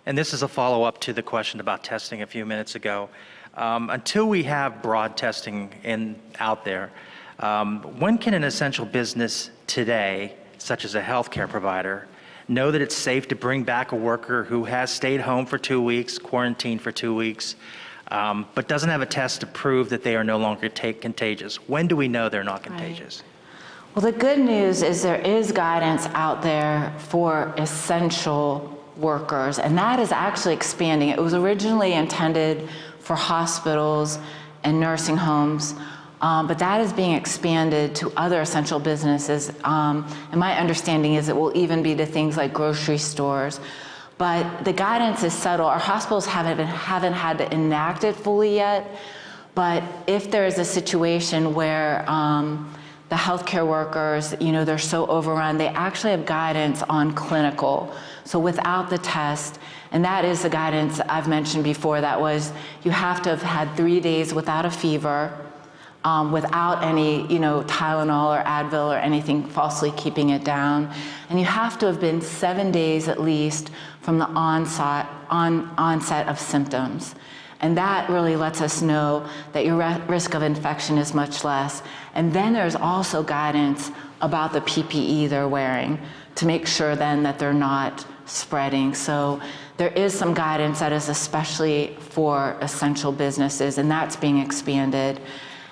And this is a follow-up to the question about testing a few minutes ago. Until we have broad testing out there, when can an essential business today, such as a healthcare provider, know that it's safe to bring back a worker who has stayed home for 2 weeks, quarantined for 2 weeks, but doesn't have a test to prove that they are no longer contagious? When do we know they're not contagious? Right. Well, the good news is there is guidance out there for essential workers, and that is actually expanding. It was originally intended for hospitals and nursing homes, but that is being expanded to other essential businesses. And my understanding is it will even be to things like grocery stores. But the guidance is subtle. Our hospitals haven't had to enact it fully yet. But if there is a situation where the healthcare workers, they're so overrun, they actually have guidance on clinical. So without the test, and that is the guidance I've mentioned before, that was you have to have had 3 days without a fever, without any, Tylenol or Advil or anything falsely keeping it down. And you have to have been 7 days at least from the onset of symptoms. And that really lets us know that your risk of infection is much less. And then there's also guidance about the PPE they're wearing to make sure then that they're not spreading. So there is some guidance that is especially for essential businesses, and that's being expanded.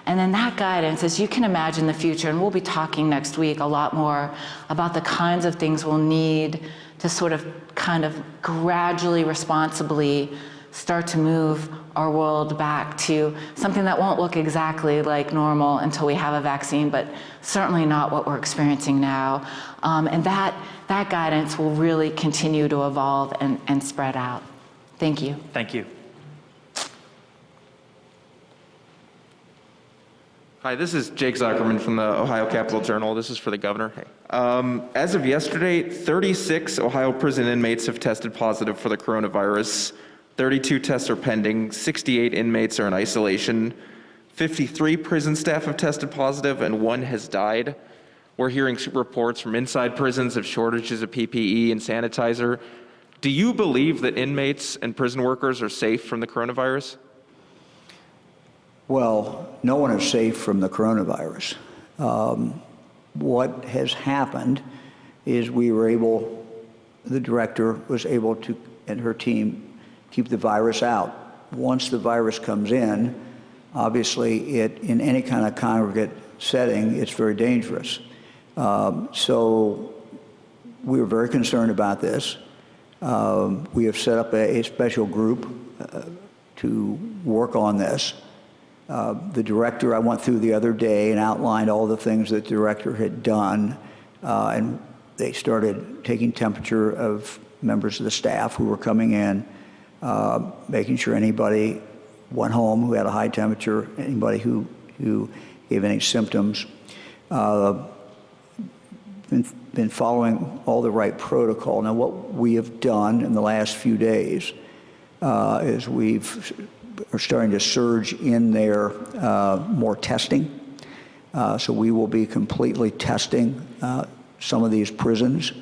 And then that guidance, as you can imagine the future, and we'll be talking next week a lot more about the kinds of things we'll need to sort of kind of gradually, responsibly start to move our world back to something that won't look exactly like normal until we have a vaccine, but certainly not what we're experiencing now. And that guidance will really continue to evolve and spread out. Thank you. Thank you. Hi, this is Jake Zuckerman from the Ohio Capitol Journal. This is for the governor. Hey. As of yesterday, 36 Ohio prison inmates have tested positive for the coronavirus. 32 tests are pending. 68 inmates are in isolation. 53 prison staff have tested positive, and 1 has died. We're hearing reports from inside prisons of shortages of PPE and sanitizer. Do you believe that inmates and prison workers are safe from the coronavirus? Well, no one is safe from the coronavirus. What has happened is the director was able to, and her team, keep the virus out. Once the virus comes in, obviously in any kind of congregate setting, it's very dangerous. So we were very concerned about this. We have set up a special group to work on this. The director, I went through the other day and outlined all the things that the director had done, and they started taking temperature of members of the staff who were coming in, making sure anybody went home who had a high temperature, anybody who gave any symptoms. Been following all the right protocol. Now, what we have done in the last few days is are starting to surge in there more testing. So we will be completely testing some of these prisons,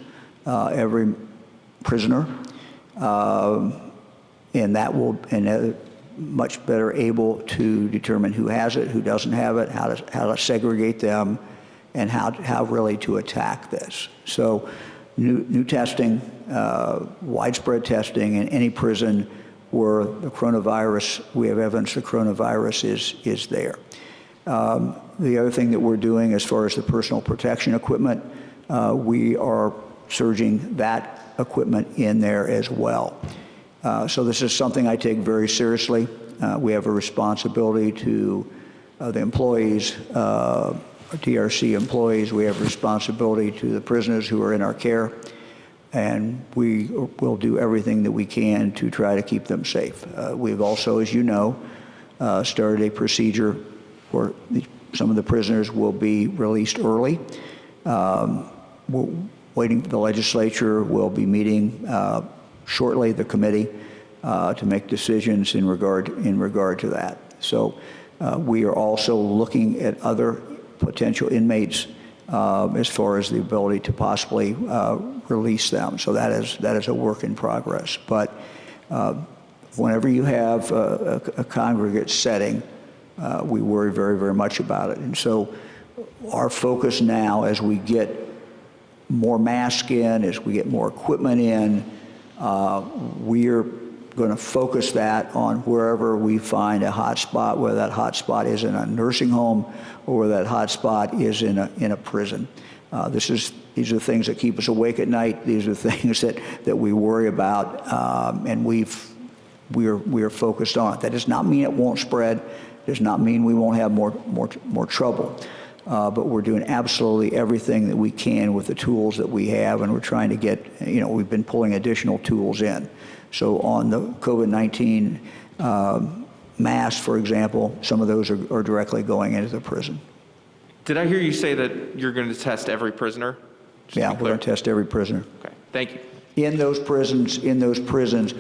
every prisoner, and that will much better able to determine who has it, who doesn't have it, how to segregate them, and how really to attack this. So new testing, widespread testing in any prison where the coronavirus, we have evidence the coronavirus is there. The other thing that we're doing as far as the personal protection equipment, we are surging that equipment in there as well. So this is something I take very seriously. We have a responsibility to the employees, TRC employees. We have a responsibility to the prisoners who are in our care, and we will do everything that we can to try to keep them safe. We've also, as you know, started a procedure where some of the prisoners will be released early. We're waiting. The legislature will be meeting shortly, the committee, to make decisions in regard to that. So we are also looking at other potential inmates as far as the ability to possibly release them. So that is a work in progress. But whenever you have a congregate setting, we worry very, very much about it. And so our focus now, as we get more masks in, as we get more equipment in, we're going to focus that on wherever we find a hot spot, whether that hot spot is in a nursing home or whether that hot spot is in a prison. These are the things that keep us awake at night. These are the things that we worry about, and we are focused on it. That does not mean it won't spread. Does not mean we won't have more trouble. But we're doing absolutely everything that we can with the tools that we have, and we're trying to get, we've been pulling additional tools in. So on the COVID-19 masks, for example, some of those are directly going into the prison. Did I hear you say that you're going to test every prisoner? Yeah, we're going to test every prisoner. Okay, thank you. In those prisons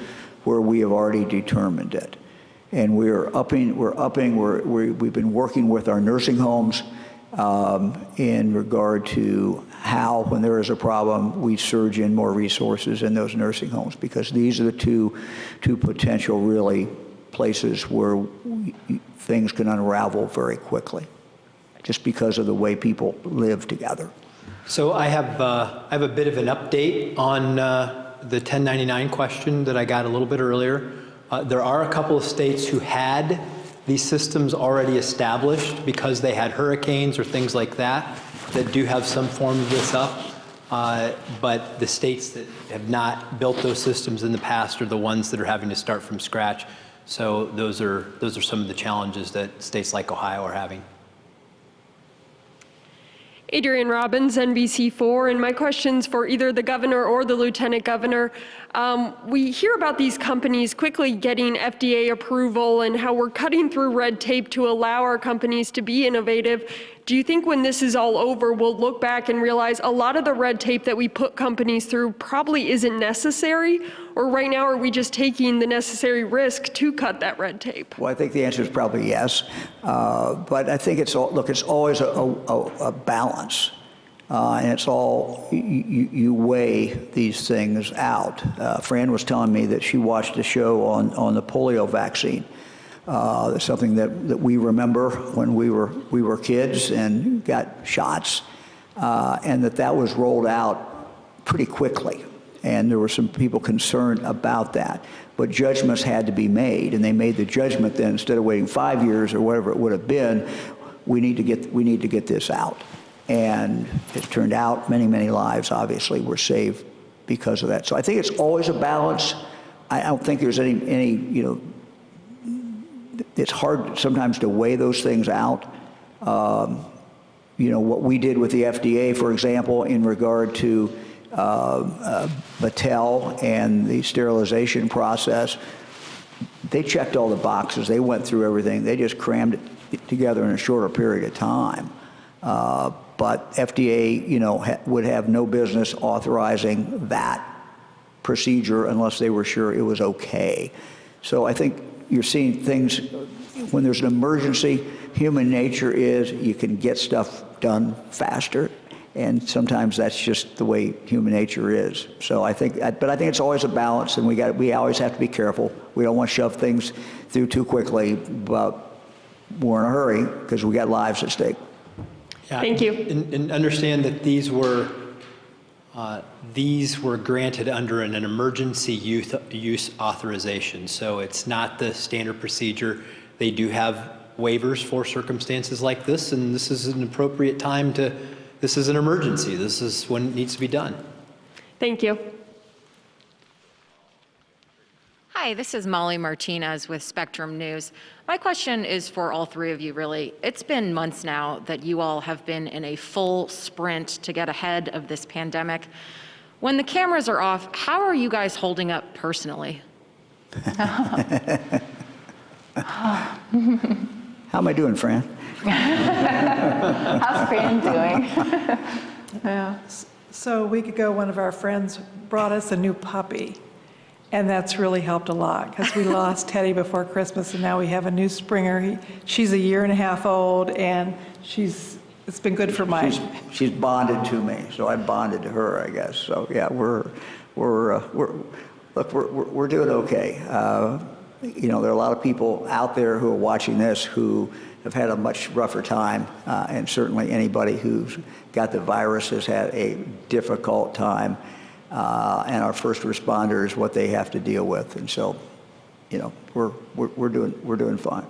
where we have already determined it. And we've been working with our nursing homes in regard to how, when there is a problem, we surge in more resources in those nursing homes, because these are the two potential really places where things can unravel very quickly, just because of the way people live together. So I have a bit of an update on the 1099 question that I got a little bit earlier. There are a couple of states who had these systems already established because they had hurricanes or things like that do have some form of this up. But the states that have not built those systems in the past are the ones that are having to start from scratch. So those are some of the challenges that states like Ohio are having. Adrienne Robbins, NBC4, and my question's for either the governor or the lieutenant governor. We hear about these companies quickly getting FDA approval and how we're cutting through red tape to allow our companies to be innovative. Do you think when this is all over, we'll look back and realize a lot of the red tape that we put companies through probably isn't necessary? Or right now, are we just taking the necessary risk to cut that red tape? Well, I think the answer is probably yes. But I think it's always a balance. And it's all, you weigh these things out. Fran was telling me that she watched a show on the polio vaccine. Something that we remember when we were kids and got shots, and that was rolled out pretty quickly. And there were some people concerned about that. But judgments had to be made, and they made the judgment then, instead of waiting 5 years or whatever it would have been, we need to get this out. And it turned out many lives obviously were saved because of that. So I think it's always a balance. I don't think there's any it's hard sometimes to weigh those things out. What we did with the FDA, for example, in regard to Battelle and the sterilization process, they checked all the boxes. They went through everything. They just crammed it together in a shorter period of time. But FDA, would have no business authorizing that procedure unless they were sure it was okay. So I think you're seeing things, when there's an emergency, human nature is you can get stuff done faster. And sometimes that's just the way human nature is. So I think it's always a balance, and we always have to be careful. We don't want to shove things through too quickly, but we're in a hurry because we got lives at stake. Yeah, thank you. And understand that these were granted under an emergency use authorization. So it's not the standard procedure. They do have waivers for circumstances like this, and this is an appropriate time this is an emergency. This is when it needs to be done. Thank you. Hi, this is Molly Martinez with Spectrum News. My question is for all three of you, really. It's been months now that you all have been in a full sprint to get ahead of this pandemic. When the cameras are off, how are you guys holding up personally? How am I doing, Fran? How's Fran doing? Yeah. So a week ago, one of our friends brought us a new puppy, and that's really helped a lot because we lost Teddy before Christmas, and now we have a new Springer. She's a 1.5 years old, and it's been good for she's bonded to me, so I bonded to her, I guess. So yeah, we're doing okay. There are a lot of people out there who are watching this who have had a much rougher time, and certainly anybody who's got the virus has had a difficult time, and our first responders, what they have to deal with, and so, we're doing fine.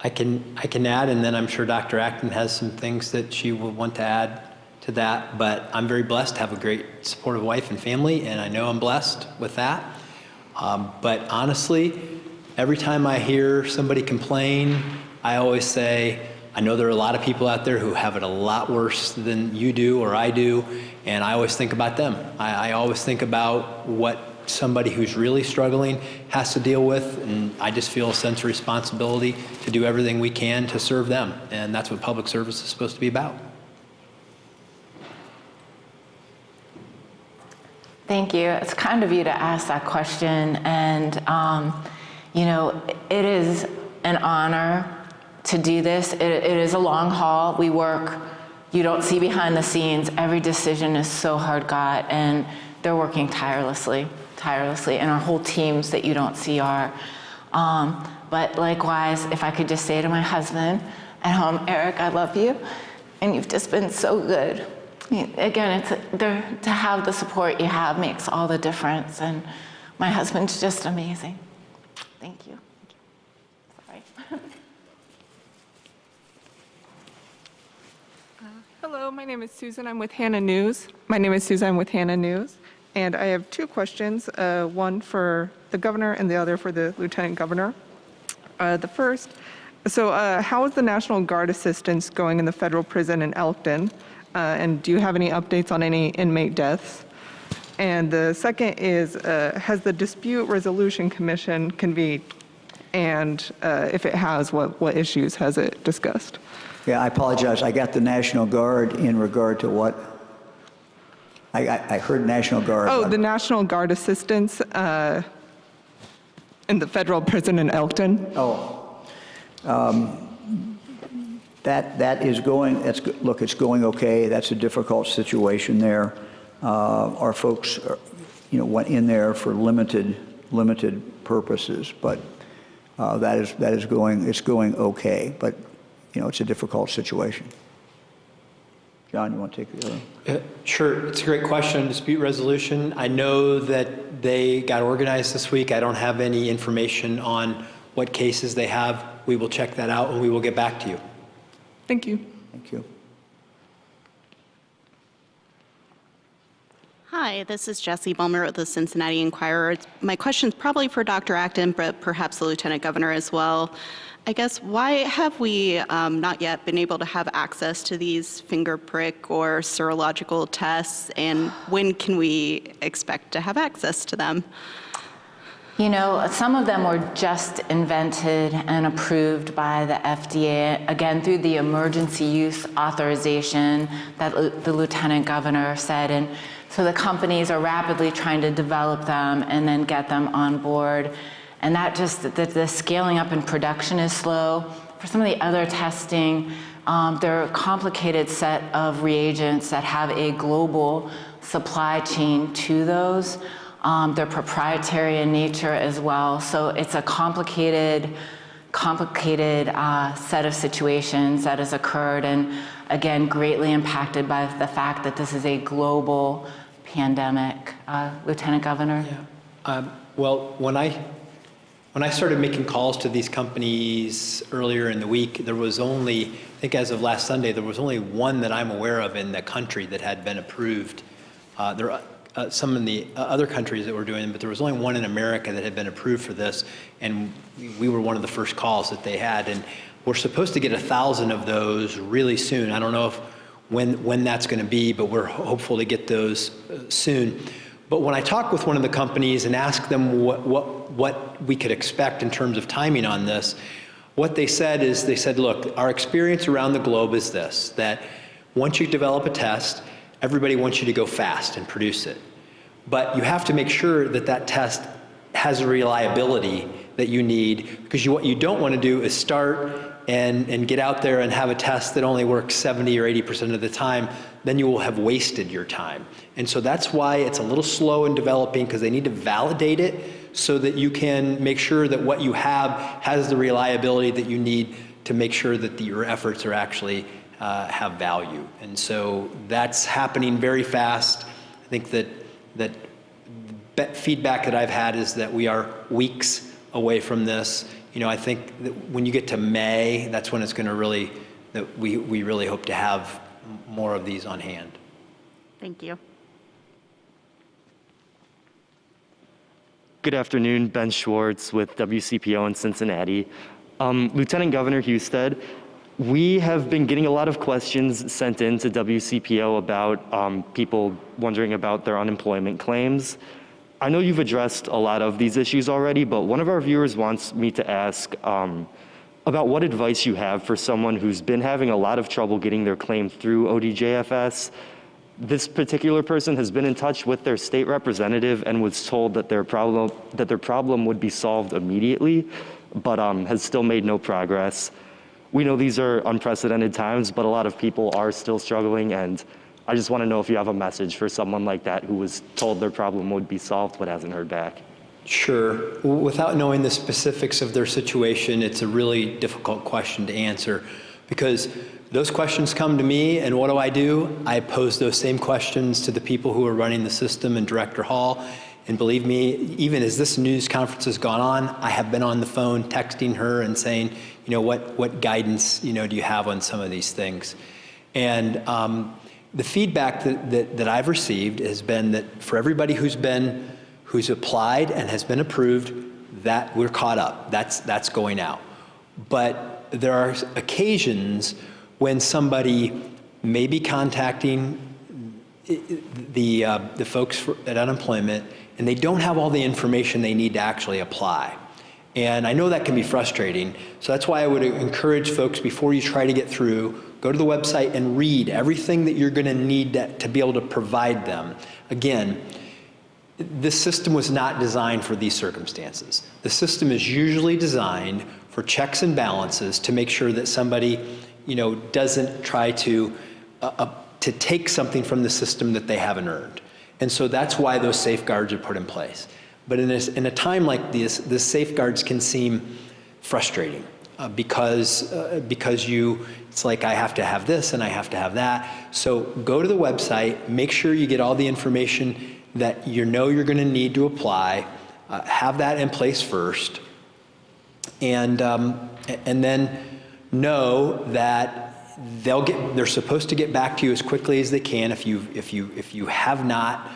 I can add, and then I'm sure Dr. Acton has some things that she will want to add to that, but I'm very blessed to have a great supportive wife and family, and I know I'm blessed with that. But honestly, every time I hear somebody complain, I always say, I know there are a lot of people out there who have it a lot worse than you do or I do, and I always think about them. I always think about what somebody who's really struggling has to deal with, and I just feel a sense of responsibility to do everything we can to serve them, and that's what public service is supposed to be about. Thank you. It's kind of you to ask that question, and it is an honor to do this. It is a long haul. We work, you don't see behind the scenes. Every decision is so hard got, and they're working tirelessly, and our whole teams that you don't see are. But likewise, if I could just say to my husband at home, Eric, I love you, and you've just been so good. Again, to have the support you have makes all the difference, and my husband's just amazing. Thank you. Sorry. Hello, my name is Susan. I'm with Hannah News. And I have two questions, one for the governor and the other for the lieutenant governor. The first, So how is the National Guard assistance going in the federal prison in Elkton? And do you have any updates on any inmate deaths? And the second is, has the Dispute Resolution Commission convened? And if it has, what issues has it discussed? Yeah, I apologize. I got the National Guard in regard to what? I heard National Guard. Oh, the National Guard assistance in the federal prison in Elkton. Oh. That is going, look, it's going okay. That's a difficult situation there. Our folks, went in there for limited purposes, but it's going okay. But, it's a difficult situation. John, you want to take the other? Sure, it's a great question. Dispute resolution. I know that they got organized this week. I don't have any information on what cases they have. We will check that out and we will get back to you. Thank you. Thank you. Hi, this is Jessie Bulmer with the Cincinnati Enquirer. My question is probably for Dr. Acton, but perhaps the Lieutenant Governor as well. I guess, why have we not yet been able to have access to these finger prick or serological tests, and when can we expect to have access to them? Some of them were just invented and approved by the FDA, again, through the emergency use authorization that the Lieutenant Governor said. And so the companies are rapidly trying to develop them and then get them on board. And that just, the scaling up in production is slow. For some of the other testing, they're a complicated set of reagents that have a global supply chain to those. They're proprietary in nature as well. So it's a complicated set of situations that has occurred, and again, greatly impacted by the fact that this is a global pandemic. Lieutenant Governor? Yeah. Well, when I started making calls to these companies earlier in the week, there was only, I think as of last Sunday, there was only one that I'm aware of in the country that had been approved. There are some in the other countries that were doing it, but there was only one in America that had been approved for this, and we were one of the first calls that they had. And we're supposed to get 1,000 of those really soon. I don't know when that's going to be, but we're hopeful to get those soon. But when I talked with one of the companies and asked them what we could expect in terms of timing on this, what they said is, they said, look, our experience around the globe is this, that once you develop a test, everybody wants you to go fast and produce it. But you have to make sure that that test has a reliability that you need, because what you don't want to do is start and get out there and have a test that only works 70 or 80% of the time. Then you will have wasted your time. And so that's why it's a little slow in developing, because they need to validate it so that you can make sure that what you have has the reliability that you need to make sure that your efforts are actually have value. And so that's happening very fast. I think that feedback that I've had is that we are weeks away from this. I think that when you get to May, that's when it's going to really, that we really hope to have more of these on hand. Thank you. Good afternoon, Ben Schwartz with WCPO in Cincinnati. Lieutenant Governor Husted, we have been getting a lot of questions sent in to WCPO about people wondering about their unemployment claims. I know you've addressed a lot of these issues already, but one of our viewers wants me to ask about what advice you have for someone who's been having a lot of trouble getting their claim through ODJFS. This particular person has been in touch with their state representative and was told that their problem would be solved immediately, but has still made no progress. We know these are unprecedented times, but a lot of people are still struggling, and I just want to know if you have a message for someone like that who was told their problem would be solved but hasn't heard back. Sure. Without knowing the specifics of their situation, it's a really difficult question to answer, because those questions come to me, and what do? I pose those same questions to the people who are running the system and Director Hall. And believe me, even as this news conference has gone on, I have been on the phone texting her and saying, what guidance, do you have on some of these things? And the feedback that I've received has been that for everybody who's applied and has been approved, that we're caught up. That's going out. But there are occasions when somebody may be contacting the folks at unemployment, and they don't have all the information they need to actually apply. And I know that can be frustrating, so that's why I would encourage folks, before you try to get through, go to the website and read everything that you're going to need to be able to provide them. Again, this system was not designed for these circumstances. The system is usually designed for checks and balances to make sure that somebody, doesn't try to take something from the system that they haven't earned. And so that's why those safeguards are put in place. But in a time like this, the safeguards can seem frustrating because it's like I have to have this and I have to have that. So go to the website, make sure you get all the information that you're going to need to apply, have that in place first, and then know that they're supposed to get back to you as quickly as they can if you have not.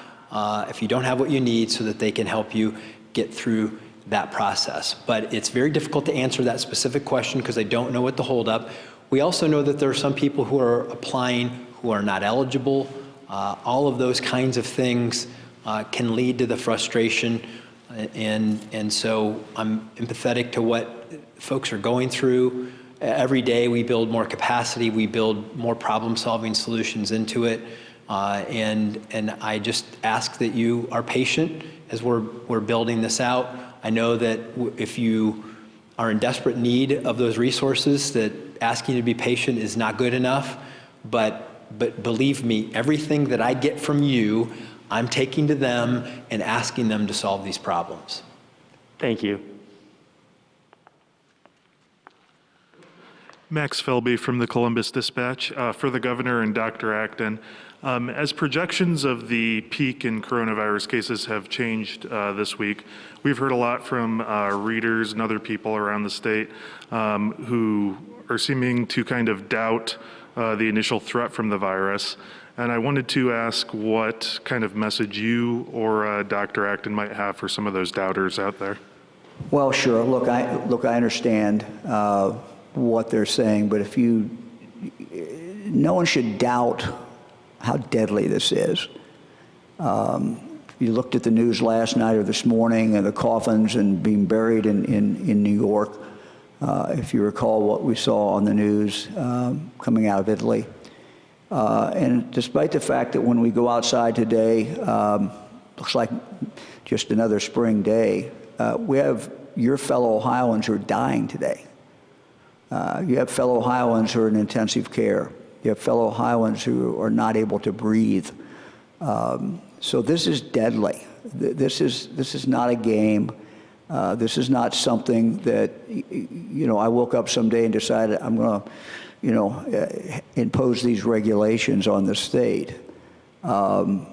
If you don't have what you need, so that they can help you get through that process. But it's very difficult to answer that specific question because I don't know what the holdup. We also know that there are some people who are applying who are not eligible. All of those kinds of things can lead to the frustration. And so I'm empathetic to what folks are going through. Every day we build more capacity, we build more problem-solving solutions into it. And I just ask that you are patient as we're building this out. I know that if you are in desperate need of those resources, that asking you to be patient is not good enough. But believe me, everything that I get from you, I'm taking to them and asking them to solve these problems. Thank you. Max Felby from the Columbus Dispatch. For the governor and Dr. Acton, as projections of the peak in coronavirus cases have changed this week, we've heard a lot from readers and other people around the state who are seeming to kind of doubt the initial threat from the virus. And I wanted to ask what kind of message you or Dr. Acton might have for some of those doubters out there. Well, sure. Look, I understand what they're saying, but no one should doubt how deadly this is. You looked at the news last night or this morning, and the coffins and being buried in New York. If you recall what we saw on the news coming out of Italy. And despite the fact that when we go outside today, looks like just another spring day, we have your fellow Ohioans who are dying today. You have fellow Ohioans who are in intensive care. You have fellow Ohioans who are not able to breathe. So this is deadly. This is not a game. This is not something that, I woke up someday and decided I'm going to, impose these regulations on the state. Ohioans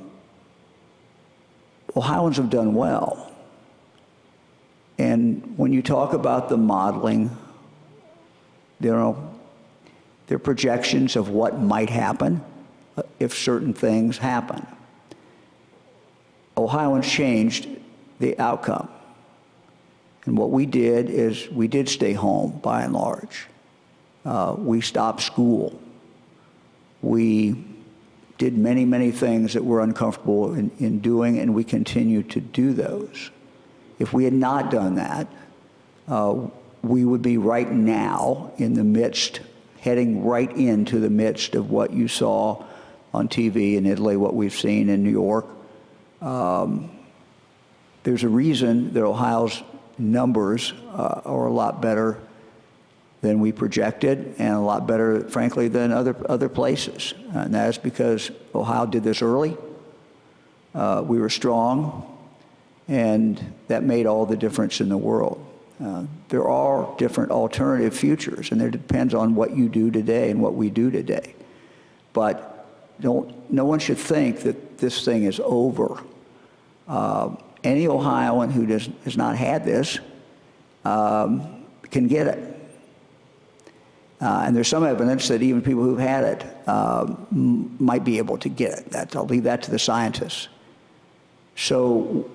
have done well. And when you talk about the modeling, they're projections of what might happen if certain things happen. Ohioans changed the outcome. And what we did is we did stay home by and large. We stopped school. We did many, many things that we're uncomfortable in doing, and we continue to do those. If we had not done that, we would be right now in the midst, heading right into the midst of what you saw on TV in Italy, what we've seen in New York. There's a reason that Ohio's numbers are a lot better than we projected, and a lot better, frankly, than other places. And that is because Ohio did this early. We were strong, and that made all the difference in the world. There are different alternative futures, and it depends on what you do today and what we do today. But no one should think that this thing is over. Any Ohioan who has not had this can get it. And there's some evidence that even people who've had it might be able to get it. I'll leave that to the scientists. So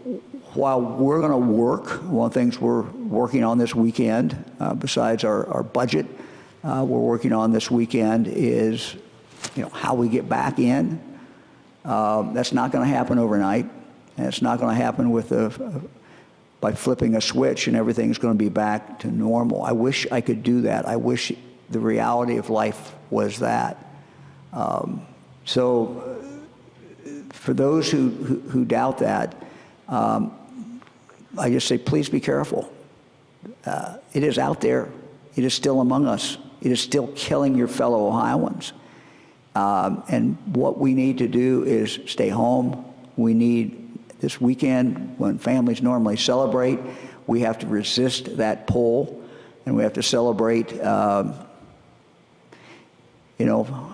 while we're going to work, one of the things we're working on this weekend, besides our budget we're working on this weekend is, how we get back in. That's not going to happen overnight, and it's not going to happen with by flipping a switch and everything's going to be back to normal. I wish I could do that. I wish the reality of life was that. So for those who doubt that, I just say, please be careful. It is out there. It is still among us. It is still killing your fellow Ohioans. And what we need to do is stay home. We need this weekend, when families normally celebrate, we have to resist that pull, and we have to celebrate,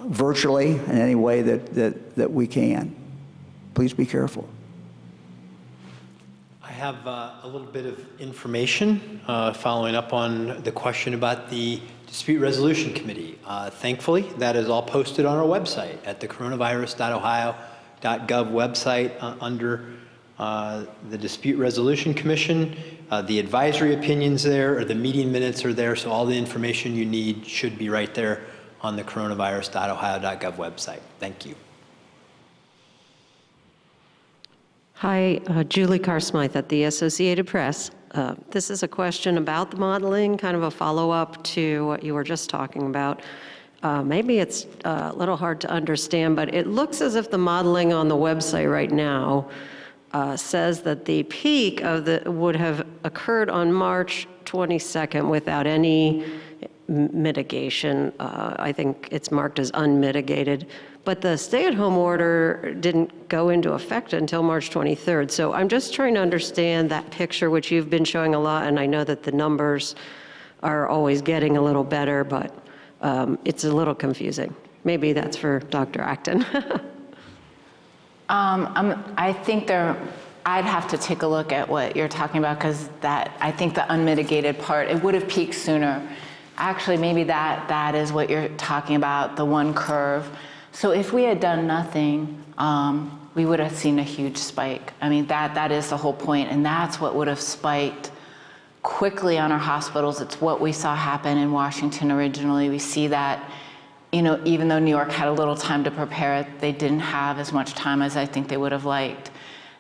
virtually in any way that we can. Please be careful. I have a little bit of information following up on the question about the Dispute Resolution Committee. Thankfully, that is all posted on our website at the coronavirus.ohio.gov website under the Dispute Resolution Commission. The advisory opinions there, or the meeting minutes are there, so all the information you need should be right there on the coronavirus.ohio.gov website. Thank you. Hi, Julie Carr-Smythe at the Associated Press. This is a question about the modeling, kind of a follow-up to what you were just talking about. Maybe it's a little hard to understand, but it looks as if the modeling on the website right now says that the peak would have occurred on March 22nd without any mitigation. I think it's marked as unmitigated. But the stay-at-home order didn't go into effect until March 23rd. So I'm just trying to understand that picture, which you've been showing a lot, and I know that the numbers are always getting a little better, but it's a little confusing. Maybe that's for Dr. Acton. I think I'd have to take a look at what you're talking about, because I think the unmitigated part, it would have peaked sooner. Actually, maybe that is what you're talking about, the one curve. So if we had done nothing, we would have seen a huge spike. I mean, that is the whole point, and that's what would have spiked quickly on our hospitals. It's what we saw happen in Washington originally. We see that, even though New York had a little time to prepare, they didn't have as much time as I think they would have liked.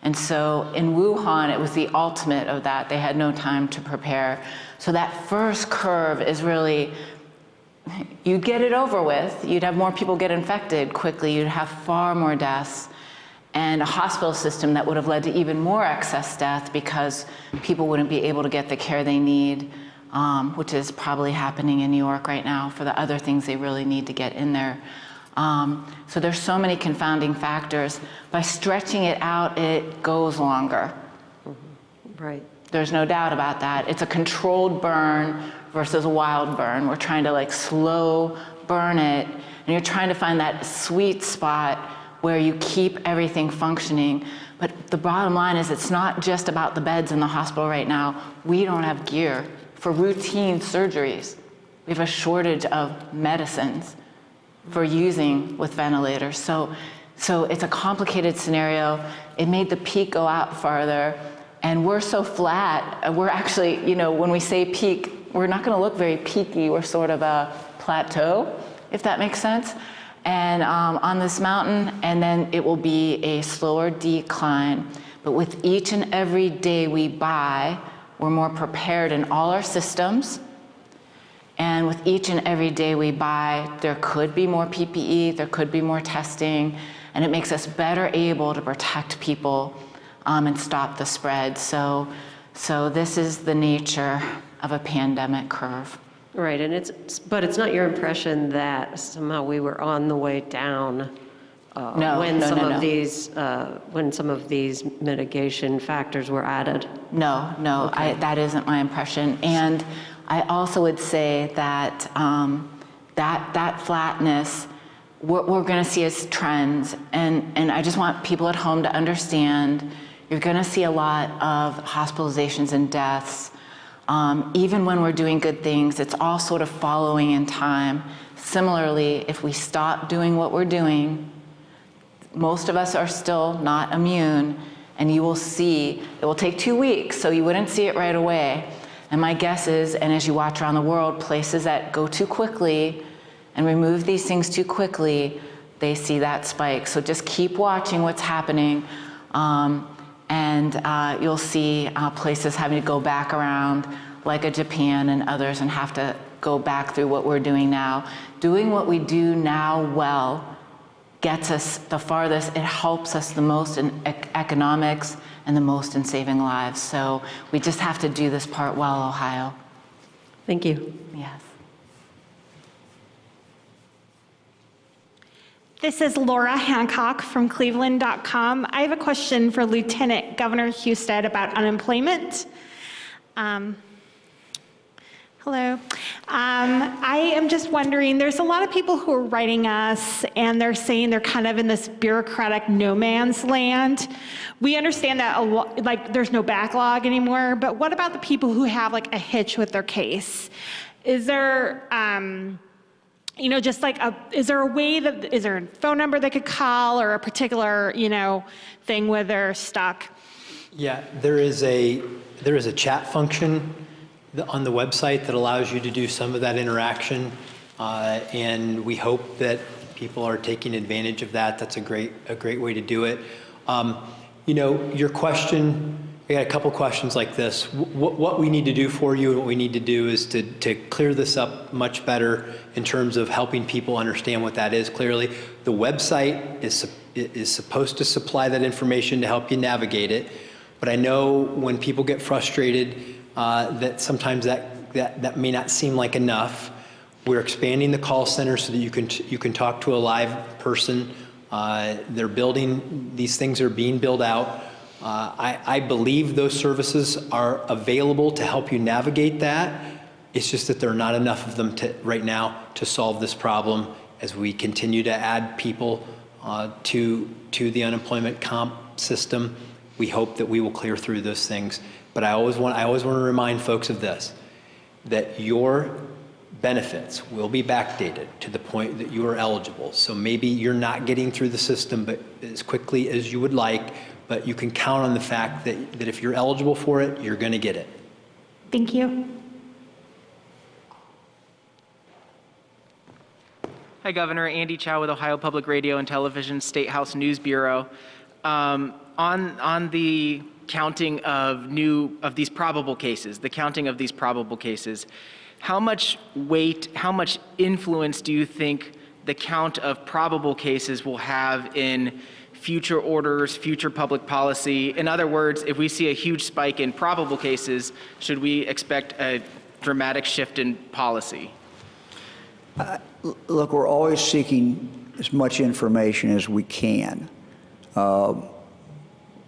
And so in Wuhan, it was the ultimate of that. They had no time to prepare. So that first curve is really, you'd get it over with. You'd have more people get infected quickly. You'd have far more deaths, and a hospital system that would have led to even more excess death because people wouldn't be able to get the care they need, which is probably happening in New York right now for the other things they really need to get in there. So there's so many confounding factors. By stretching it out, it goes longer. Right. There's no doubt about that. It's a controlled burn versus a wild burn. We're trying to slow burn it, and you're trying to find that sweet spot where you keep everything functioning. But the bottom line is, it's not just about the beds in the hospital right now. We don't have gear for routine surgeries. We have a shortage of medicines for using with ventilators. So it's a complicated scenario. It made the peak go out farther, and we're so flat. We're actually, when we say peak, we're not going to look very peaky. We're sort of a plateau, if that makes sense, and on this mountain, and then it will be a slower decline. But with each and every day we buy, we're more prepared in all our systems. And with each and every day we buy, there could be more PPE, there could be more testing, and it makes us better able to protect people and stop the spread. So this is the nature of a pandemic curve. Right, but it's not your impression that somehow we were on the way down when some of these mitigation factors were added? No, okay. That isn't my impression. And I also would say that that flatness, what we're going to see as trends, and I just want people at home to understand, you're going to see a lot of hospitalizations and deaths. Even when we're doing good things, it's all sort of following in time. Similarly, if we stop doing what we're doing, most of us are still not immune, and you will see, it will take 2 weeks, so you wouldn't see it right away. And my guess is, and as you watch around the world, places that go too quickly and remove these things too quickly, they see that spike. So just keep watching what's happening, and you'll see places having to go back around, like a Japan and others, and have to go back through what we're doing now. Doing what we do now well gets us the farthest. It helps us the most in economics and the most in saving lives. So we just have to do this part well, Ohio. Thank you. Yes. This is Laura Hancock from Cleveland.com. I have a question for Lieutenant Governor Husted about unemployment. Hello. I am just wondering, there's a lot of people who are writing us and they're saying they're kind of in this bureaucratic no man's land. We understand that there's no backlog anymore, but what about the people who have like a hitch with their case? Is there, just like is there a way is there a phone number they could call or a particular, thing where they're stuck? Yeah, there is a chat function on the website that allows you to do some of that interaction, and we hope that people are taking advantage of that. That's a great way to do it. Your question, I got a couple questions like this. What we need to do for you and what we need to do is to clear this up much better in terms of helping people understand what that is clearly. The website is supposed to supply that information to help you navigate it, but I know when people get frustrated that sometimes that may not seem like enough. We're expanding the call center so that you can talk to a live person. These things are being built out. I believe those services are available to help you navigate that. It's just that there are not enough of them right now to solve this problem. As we continue to add people to the unemployment comp system, we hope that we will clear through those things. But I always want to remind folks of this, that your benefits will be backdated to the point that you are eligible. So maybe you're not getting through the system but as quickly as you would like, but you can count on the fact that if you're eligible for it, you're going to get it. Thank you. Hi, Governor. Andy Chow with Ohio Public Radio and Television State House News Bureau. On the counting of these probable cases, how much weight, how much influence do you think the count of probable cases will have in future orders, future public policy? In other words, if we see a huge spike in probable cases, should we expect a dramatic shift in policy? Look, we're always seeking as much information as we can.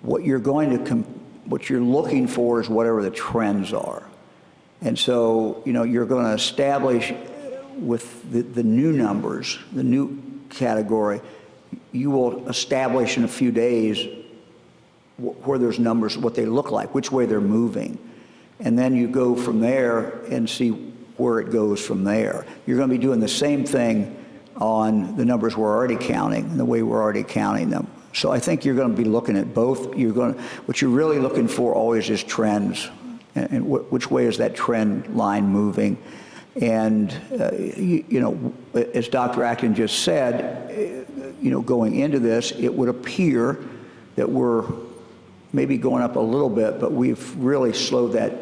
What you're looking for is whatever the trends are. And so, you're going to establish with the new numbers, the new category, you will establish in a few days where those numbers, what they look like, which way they're moving. And then you go from there and see where it goes from there. You're going to be doing the same thing on the numbers we're already counting and the way we're already counting them. So I think you're going to be looking at both. What you're really looking for always is trends, and which way is that trend line moving. And as Dr. Acton just said, going into this, it would appear that we're maybe going up a little bit, but we've really slowed that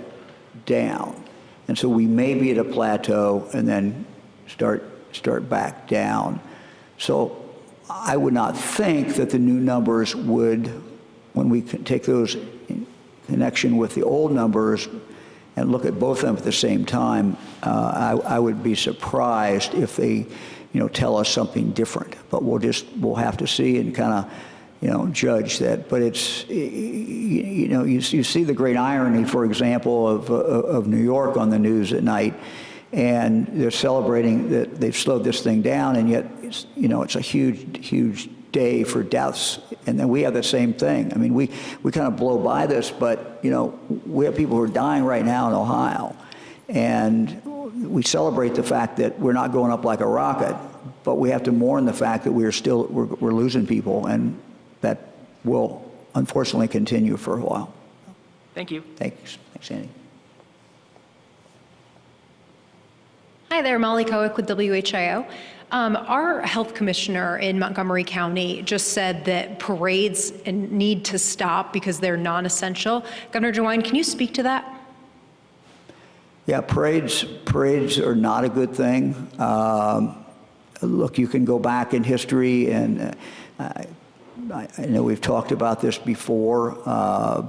down. And so we may be at a plateau and then start back down. So I would not think that the new numbers would, when we can take those in connection with the old numbers and look at both of them at the same time, I would be surprised if they, tell us something different. But we'll have to see and kind of, judge that. But it's, you see the great irony, for example, of New York on the news at night. And they're celebrating that they've slowed this thing down, and yet it's a huge day for deaths. And then we have the same thing. I mean, we kind of blow by this, but we have people who are dying right now in Ohio, and we celebrate the fact that we're not going up like a rocket, but we have to mourn the fact that we're losing people, and that will unfortunately continue for a while. Thank you. Thanks, Andy. Hi there, Molly Kowick with WHIO. Our health commissioner in Montgomery County just said that parades need to stop because they're non-essential. Governor DeWine, can you speak to that? Yeah, parades are not a good thing. Look, you can go back in history, and I know we've talked about this before,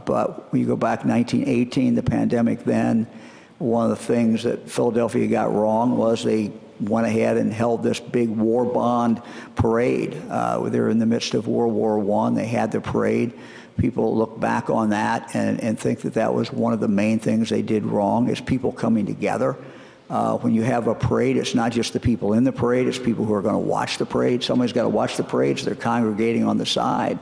but when you go back 1918, the pandemic then, one of the things that Philadelphia got wrong was they went ahead and held this big war bond parade. They were in the midst of World War I. They had the parade. People look back on that and think that that was one of the main things they did wrong, is people coming together. When you have a parade, it's not just the people in the parade, it's people who are going to watch the parade. Somebody's got to watch the parade, so they're congregating on the side.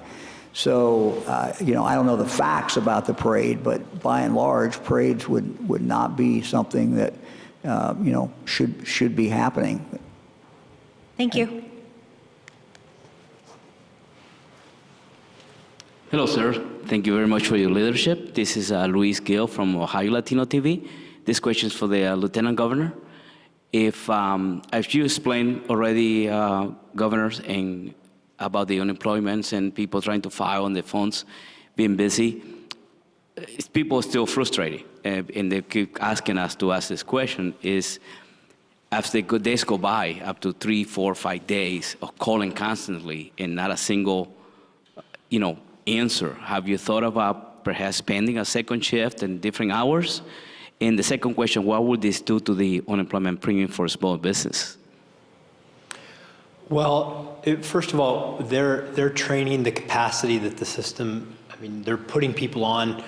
So, you know, I don't know the facts about the parade, but by and large, parades would not be something that, you know, should be happening. Thank you. Hello, sir. Thank you very much for your leadership. This is Luis Gil from Ohio Latino TV. This question is for the Lieutenant Governor. If, as you explained already, governors, and about the unemployment and people trying to file on their phones, being busy, people are still frustrated, and they keep asking us to ask this question, is as the good days go by, up to 3, 4, 5 days of calling constantly and not a single, you know, answer, have you thought about perhaps spending a second shift and different hours? And the second question, what would this do to the unemployment premium for small business? Well, first of all, they're training the capacity that the system, I mean, they're putting people on.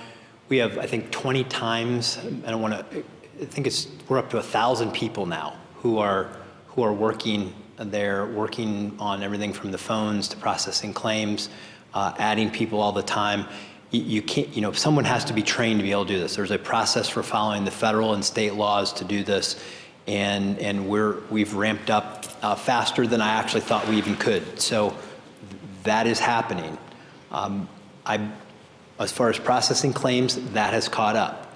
We have, I think, 20 times, I don't want to, I think we're up to 1,000 people now who are working. They're working on everything from the phones to processing claims, adding people all the time. You can't, you know, someone has to be trained to be able to do this. There's a process for following the federal and state laws to do this. And we've ramped up faster than I actually thought we even could. So that is happening. As far as processing claims, that has caught up.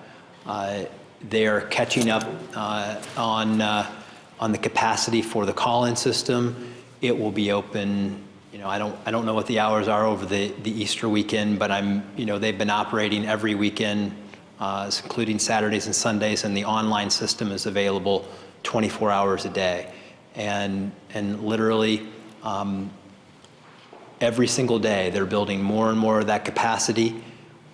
They are catching up on the capacity for the call-in system. It will be open. You know, I don't know what the hours are over the Easter weekend, but you know, they've been operating every weekend, including Saturdays and Sundays, and the online system is available 24 hours a day. And literally every single day, they're building more and more of that capacity.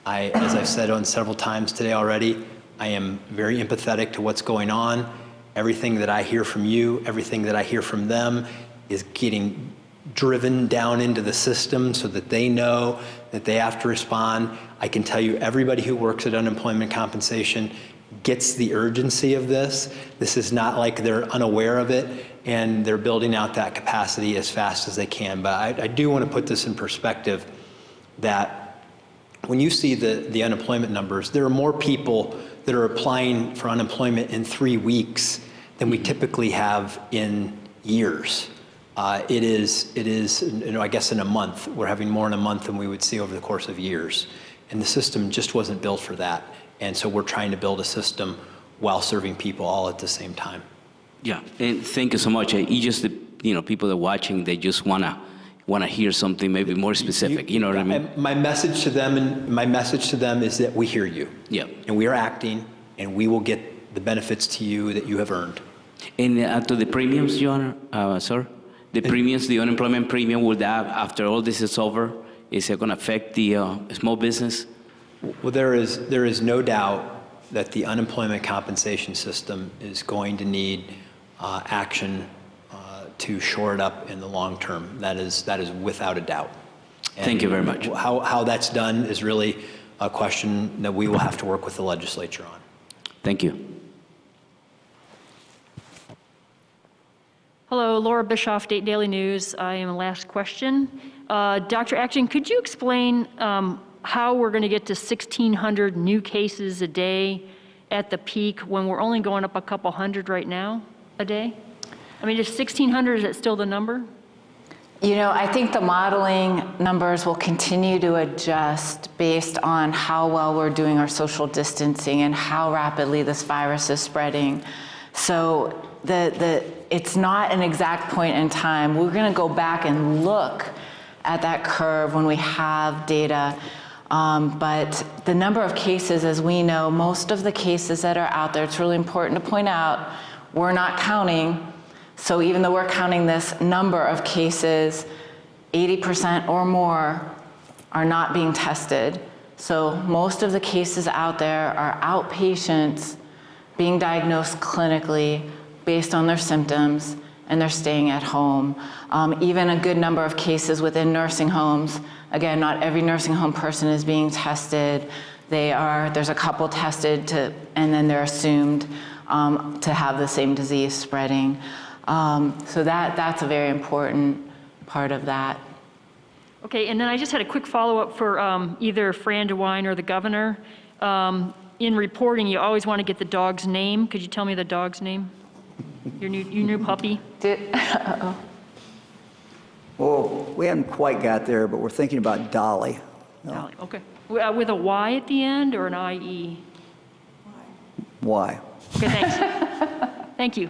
As I've said on several times today already, I am very empathetic to what's going on. Everything that I hear from you, everything that I hear from them is getting driven down into the system so that they know that they have to respond. I can tell you, everybody who works at unemployment compensation gets the urgency of this. This is not like they're unaware of it, and they're building out that capacity as fast as they can. But I do want to put this in perspective, that when you see the unemployment numbers, there are more people that are applying for unemployment in 3 weeks than we typically have in years. It is, you know, I guess in a month, we're having more in a month than we would see over the course of years. And the system just wasn't built for that. And so we're trying to build a system while serving people all at the same time. Yeah, and thank you so much. You just, you know, people that are watching, they just wanna hear something maybe more specific. You know what I mean? My message to them is that we hear you. Yeah. And we are acting, and we will get the benefits to you that you have earned. And to the premiums, Your Honor, sir, the premiums, the unemployment premium, will that, after all this is over, is it going to affect the small business? Well, there is no doubt that the unemployment compensation system is going to need action to shore it up in the long term. That is without a doubt. And thank you very much. How that's done is really a question that we will have to work with the legislature on. Thank you. Hello, Laura Bischoff, Dayton Daily News. I am a last question. Dr. Acton, could you explain how we're going to get to 1,600 new cases a day at the peak when we're only going up a couple hundred right now a day? I mean, is 1,600, is that still the number? You know, I think the modeling numbers will continue to adjust based on how well we're doing our social distancing and how rapidly this virus is spreading. So it's not an exact point in time. We're going to go back and look at that curve when we have data. But the number of cases, as we know, most of the cases that are out there, it's really important to point out, we're not counting. So even though we're counting this number of cases, 80% or more are not being tested. So most of the cases out there are outpatients being diagnosed clinically based on their symptoms, and they're staying at home. Even a good number of cases within nursing homes. Again, not every nursing home person is being tested. There's a couple tested and then they're assumed to have the same disease spreading. So that's a very important part of that. Okay, and then I just had a quick follow-up for either Fran DeWine or the governor. In reporting, you always want to get the dog's name. Could you tell me the dog's name? Your new puppy? Uh-oh. Well, we haven't quite got there, but we're thinking about Dolly. Dolly, okay. With a Y at the end or an IE? Why? Okay, thanks. Thank you.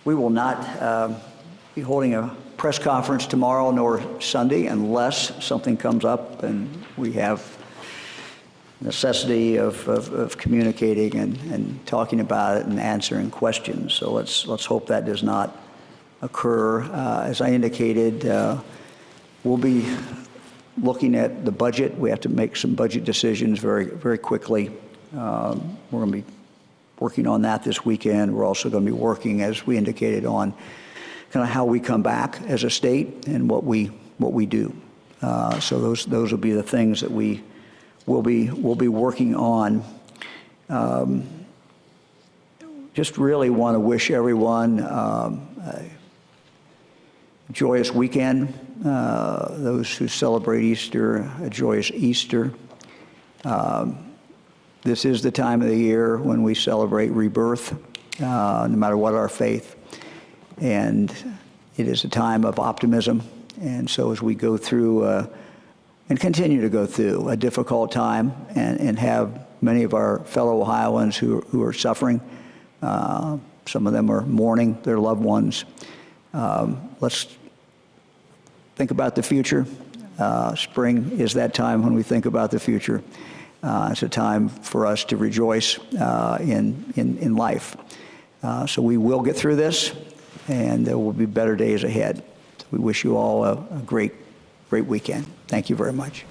We will not be holding a press conference tomorrow nor Sunday unless something comes up and we have necessity of communicating and talking about it and answering questions. So let's hope that does not occur. As I indicated, we'll be looking at the budget. We have to make some budget decisions very, very quickly. We're going to be working on that this weekend. We're also going to be working, as we indicated, on kind of how we come back as a state and what we do. So those will be the things that we'll be working on. Just really want to wish everyone a joyous weekend. Those who celebrate Easter, a joyous Easter. This is the time of the year when we celebrate rebirth, no matter what our faith. And it is a time of optimism. And so as we go through and continue to go through a difficult time and have many of our fellow Ohioans who are suffering, some of them are mourning their loved ones. Let's think about the future. Spring is that time when we think about the future. It's a time for us to rejoice in life. So we will get through this, and there will be better days ahead. So we wish you all a great weekend. Thank you very much.